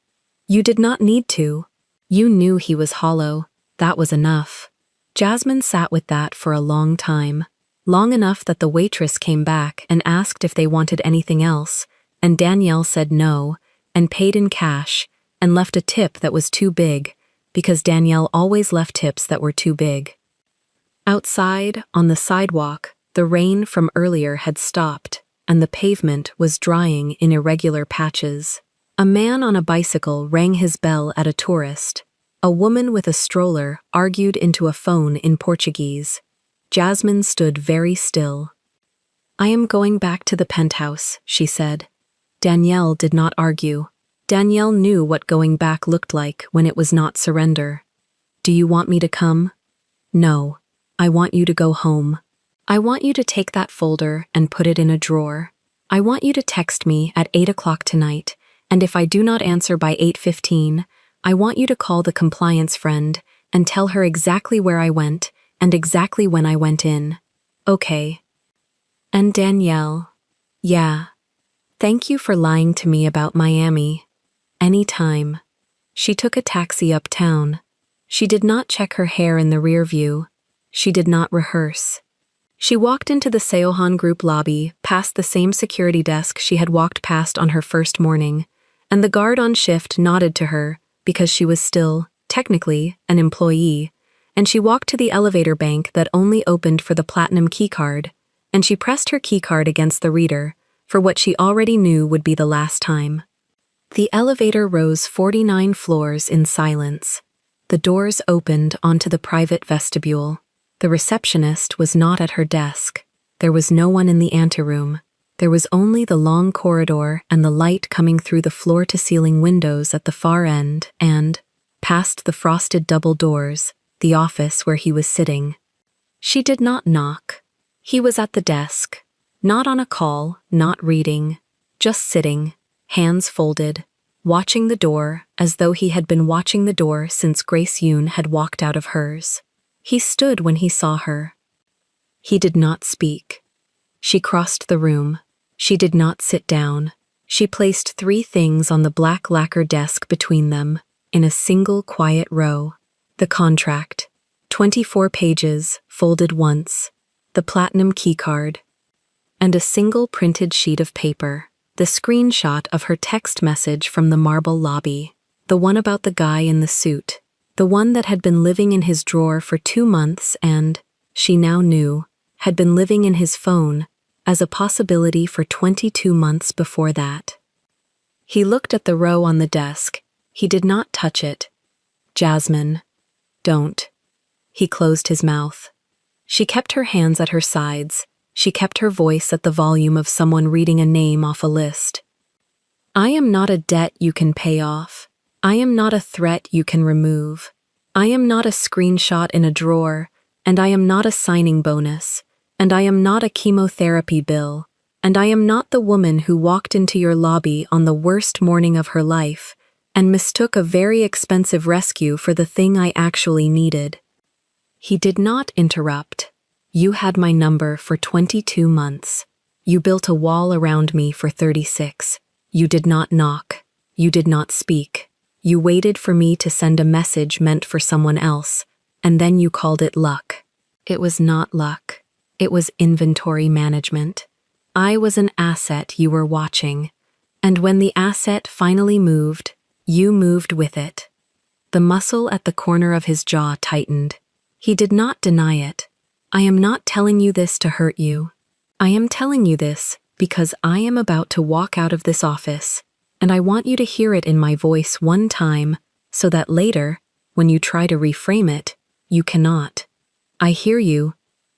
You did not need to. You knew he was hollow. That was enough. Jasmine sat with that for a long time. Long enough that the waitress came back and asked if they wanted anything else, and Danielle said no, and paid in cash, and left a tip that was too big, because Danielle always left tips that were too big. Outside, on the sidewalk, the rain from earlier had stopped, and the pavement was drying in irregular patches. A man on a bicycle rang his bell at a tourist. A woman with a stroller argued into a phone in Portuguese. Jasmine stood very still. I am going back to the penthouse, she said. Danielle did not argue. Danielle knew what going back looked like when it was not surrender. Do you want me to come? No. I want you to go home. I want you to take that folder and put it in a drawer. I want you to text me at 8 o'clock tonight, and if I do not answer by 8:15, I want you to call the compliance friend and tell her exactly where I went and exactly when I went in. Okay. And Danielle. Yeah. Thank you for lying to me about Miami. Anytime. She took a taxi uptown. She did not check her hair in the rear view. She did not rehearse. She walked into the Seohan Group lobby, past the same security desk she had walked past on her first morning, and the guard on shift nodded to her because she was still, technically, an employee, and she walked to the elevator bank that only opened for the platinum keycard, and she pressed her keycard against the reader for what she already knew would be the last time. The elevator rose 49 floors in silence. The doors opened onto the private vestibule. The receptionist was not at her desk. There was no one in the anteroom. There was only the long corridor and the light coming through the floor-to-ceiling windows at the far end and, past the frosted double doors, the office where he was sitting. She did not knock. He was at the desk, not on a call, not reading, just sitting, hands folded, watching the door as though he had been watching the door since Grace Yoon had walked out of hers. He stood when he saw her. He did not speak. She crossed the room. She did not sit down. She placed 3 things on the black lacquer desk between them, in a single quiet row. The contract, 24 pages, folded once, the platinum keycard, and a single printed sheet of paper, the screenshot of her text message from the marble lobby, the one about the guy in the suit, the one that had been living in his drawer for 2 months and, she now knew, had been living in his phone as a possibility for 22 months before that. He looked at the row on the desk. He did not touch it. Jasmine, don't. He closed his mouth. She kept her hands at her sides. She kept her voice at the volume of someone reading a name off a list. I am not a debt you can pay off. I am not a threat you can remove. I am not a screenshot in a drawer, and I am not a signing bonus, and I am not a chemotherapy bill, and I am not the woman who walked into your lobby on the worst morning of her life and mistook a very expensive rescue for the thing I actually needed. He did not interrupt. You had my number for 22 months. You built a wall around me for 36. You did not knock. You did not speak. You waited for me to send a message meant for someone else, and then you called it luck. It was not luck. It was inventory management. I was an asset you were watching, and when the asset finally moved, you moved with it. The muscle at the corner of his jaw tightened. He did not deny it. I am not telling you this to hurt you. I am telling you this because I am about to walk out of this office, and I want you to hear it in my voice one time so that later, when you try to reframe it, you cannot. I hear you.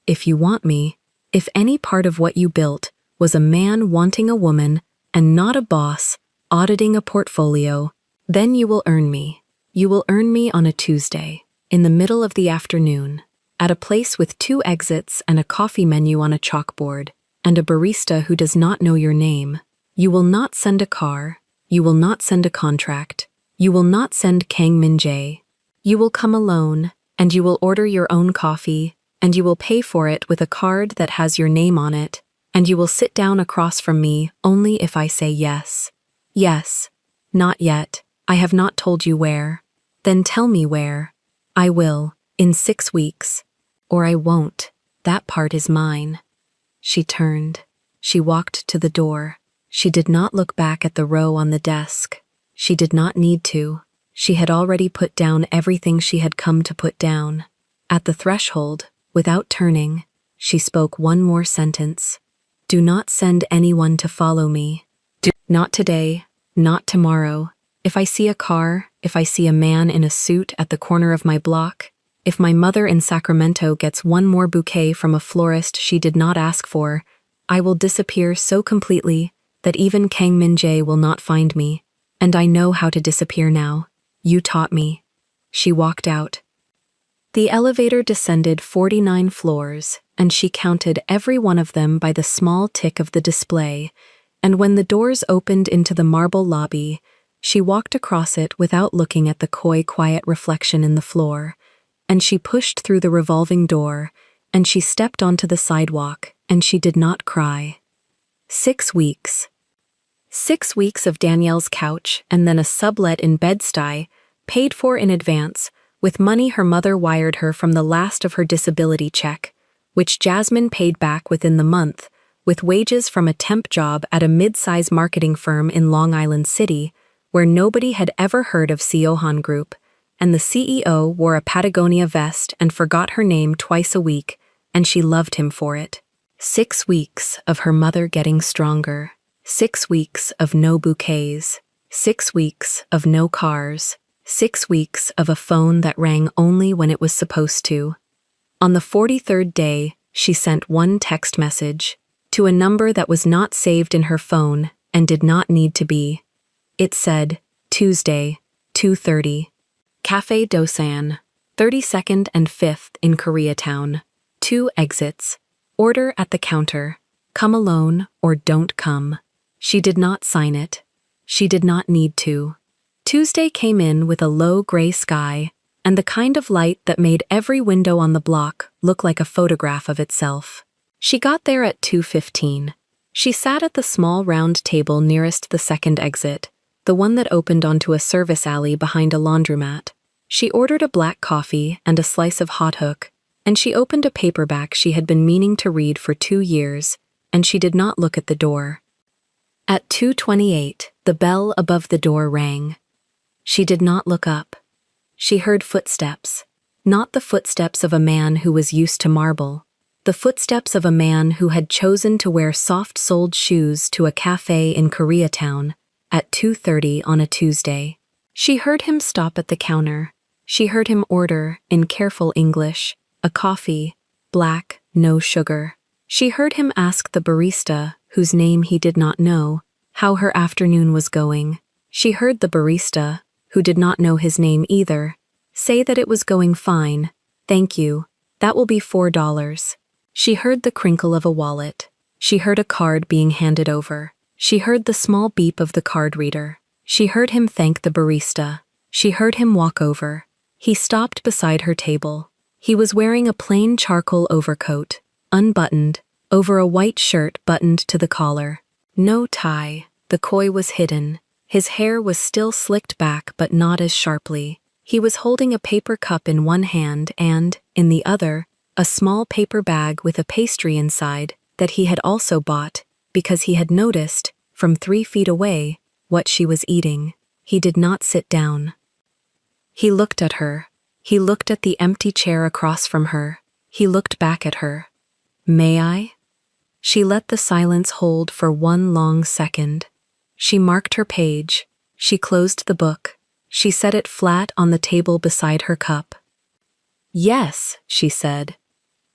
If you want me, if any part of what you built was a man wanting a woman and not a boss auditing a portfolio, then you will earn me. You will earn me on a Tuesday, in the middle of the afternoon, at a place with 2 exits and a coffee menu on a chalkboard, and a barista who does not know your name. You will not send a car. You will not send a contract. You will not send Kang Min Jae. You will come alone, and you will order your own coffee, and you will pay for it with a card that has your name on it, and you will sit down across from me only if I say yes. Yes. Not yet. I have not told you where. Then tell me where. I will, in 6 weeks. Or I won't. That part is mine. She turned. She walked to the door. She did not look back at the row on the desk. She did not need to. She had already put down everything she had come to put down. At the threshold, without turning, she spoke one more sentence. Do not send anyone to follow me. Not today, not tomorrow. If I see a car, if I see a man in a suit at the corner of my block, if my mother in Sacramento gets one more bouquet from a florist she did not ask for, I will disappear so completely that even Kang Min Jae will not find me, and I know how to disappear now. You taught me. She walked out. The elevator descended 49 floors, and she counted every one of them by the small tick of the display, and when the doors opened into the marble lobby, she walked across it without looking at the coy, quiet reflection in the floor, and she pushed through the revolving door, and she stepped onto the sidewalk, and she did not cry. 6 weeks. 6 weeks of Danielle's couch and then a sublet in Bed-Stuy, paid for in advance, with money her mother wired her from the last of her disability check, which Jasmine paid back within the month, with wages from a temp job at a mid-size marketing firm in Long Island City, where nobody had ever heard of Siohan Group, and the CEO wore a Patagonia vest and forgot her name twice a week, and she loved him for it. 6 weeks of her mother getting stronger. 6 weeks of no bouquets. 6 weeks of no cars. 6 weeks of a phone that rang only when it was supposed to. On the 43rd day, she sent one text message to a number that was not saved in her phone and did not need to be. It said, Tuesday, 2:30. Café Dosan, 32nd and 5th in Koreatown. 2 exits. Order at the counter. Come alone or don't come. She did not sign it. She did not need to. Tuesday came in with a low gray sky and the kind of light that made every window on the block look like a photograph of itself. She got there at 2:15. She sat at the small round table nearest the second exit, the one that opened onto a service alley behind a laundromat. She ordered a black coffee and a slice of hot hook, and she opened a paperback she had been meaning to read for 2 years, and she did not look at the door. At 2:28, the bell above the door rang. She did not look up. She heard footsteps, not the footsteps of a man who was used to marble, the footsteps of a man who had chosen to wear soft-soled shoes to a cafe in Koreatown at 2:30 on a Tuesday. She heard him stop at the counter. She heard him order, in careful English, a coffee, black, no sugar. She heard him ask the barista, whose name he did not know, how her afternoon was going. She heard the barista, who did not know his name either, say that it was going fine. Thank you. That will be $4. She heard the crinkle of a wallet. She heard a card being handed over. She heard the small beep of the card reader. She heard him thank the barista. She heard him walk over. He stopped beside her table. He was wearing a plain charcoal overcoat, unbuttoned, over a white shirt buttoned to the collar. No tie. The koi was hidden. His hair was still slicked back but not as sharply. He was holding a paper cup in one hand and, in the other, a small paper bag with a pastry inside that he had also bought because he had noticed, from 3 feet away, what she was eating. He did not sit down. He looked at her. He looked at the empty chair across from her. He looked back at her. May I? She let the silence hold for one long second. She marked her page. She closed the book. She set it flat on the table beside her cup. Yes, she said.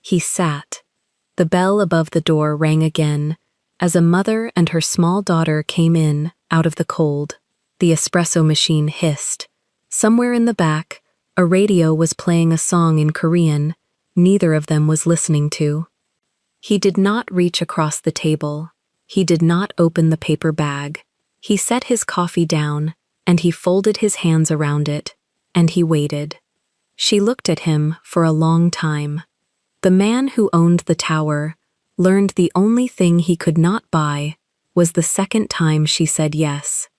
He sat. The bell above the door rang again, as a mother and her small daughter came in, out of the cold. The espresso machine hissed. Somewhere in the back, a radio was playing a song in Korean neither of them was listening to. He did not reach across the table. He did not open the paper bag. He set his coffee down, and he folded his hands around it, and he waited. She looked at him for a long time. The man who owned the tower learned the only thing he could not buy was the second time she said yes.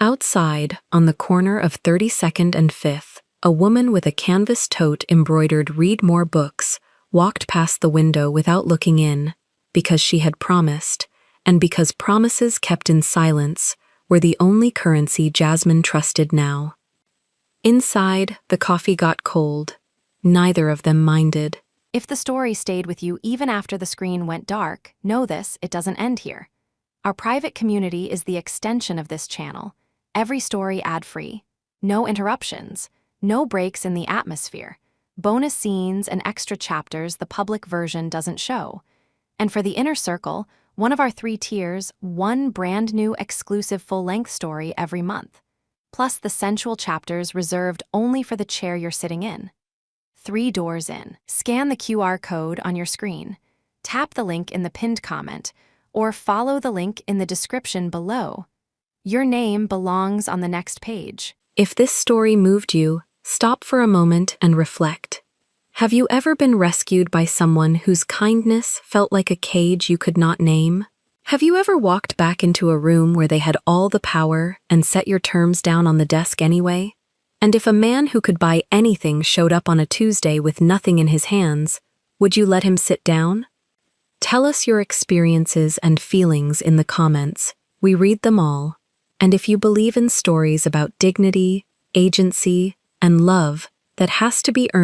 Outside, on the corner of 32nd and 5th, a woman with a canvas tote embroidered "Read More Books" walked past the window without looking in, because she had promised, and because promises kept in silence were the only currency Jasmine trusted now. Inside, the coffee got cold. Neither of them minded. If the story stayed with you even after the screen went dark, know this, it doesn't end here. Our private community is the extension of this channel. Every story ad-free. No interruptions. No breaks in the atmosphere. Bonus scenes and extra chapters the public version doesn't show. And for the inner circle, one of our 3 tiers, one brand new exclusive full-length story every month. Plus the sensual chapters reserved only for the chair you're sitting in. 3 doors in. Scan the QR code on your screen. Tap the link in the pinned comment, or follow the link in the description below. Your name belongs on the next page. If this story moved you, stop for a moment and reflect. Have you ever been rescued by someone whose kindness felt like a cage you could not name? Have you ever walked back into a room where they had all the power and set your terms down on the desk anyway? And if a man who could buy anything showed up on a Tuesday with nothing in his hands, Would you let him sit down? Tell us your experiences and feelings in the comments. We read them all. And if you believe in stories about dignity, agency, and love that has to be earned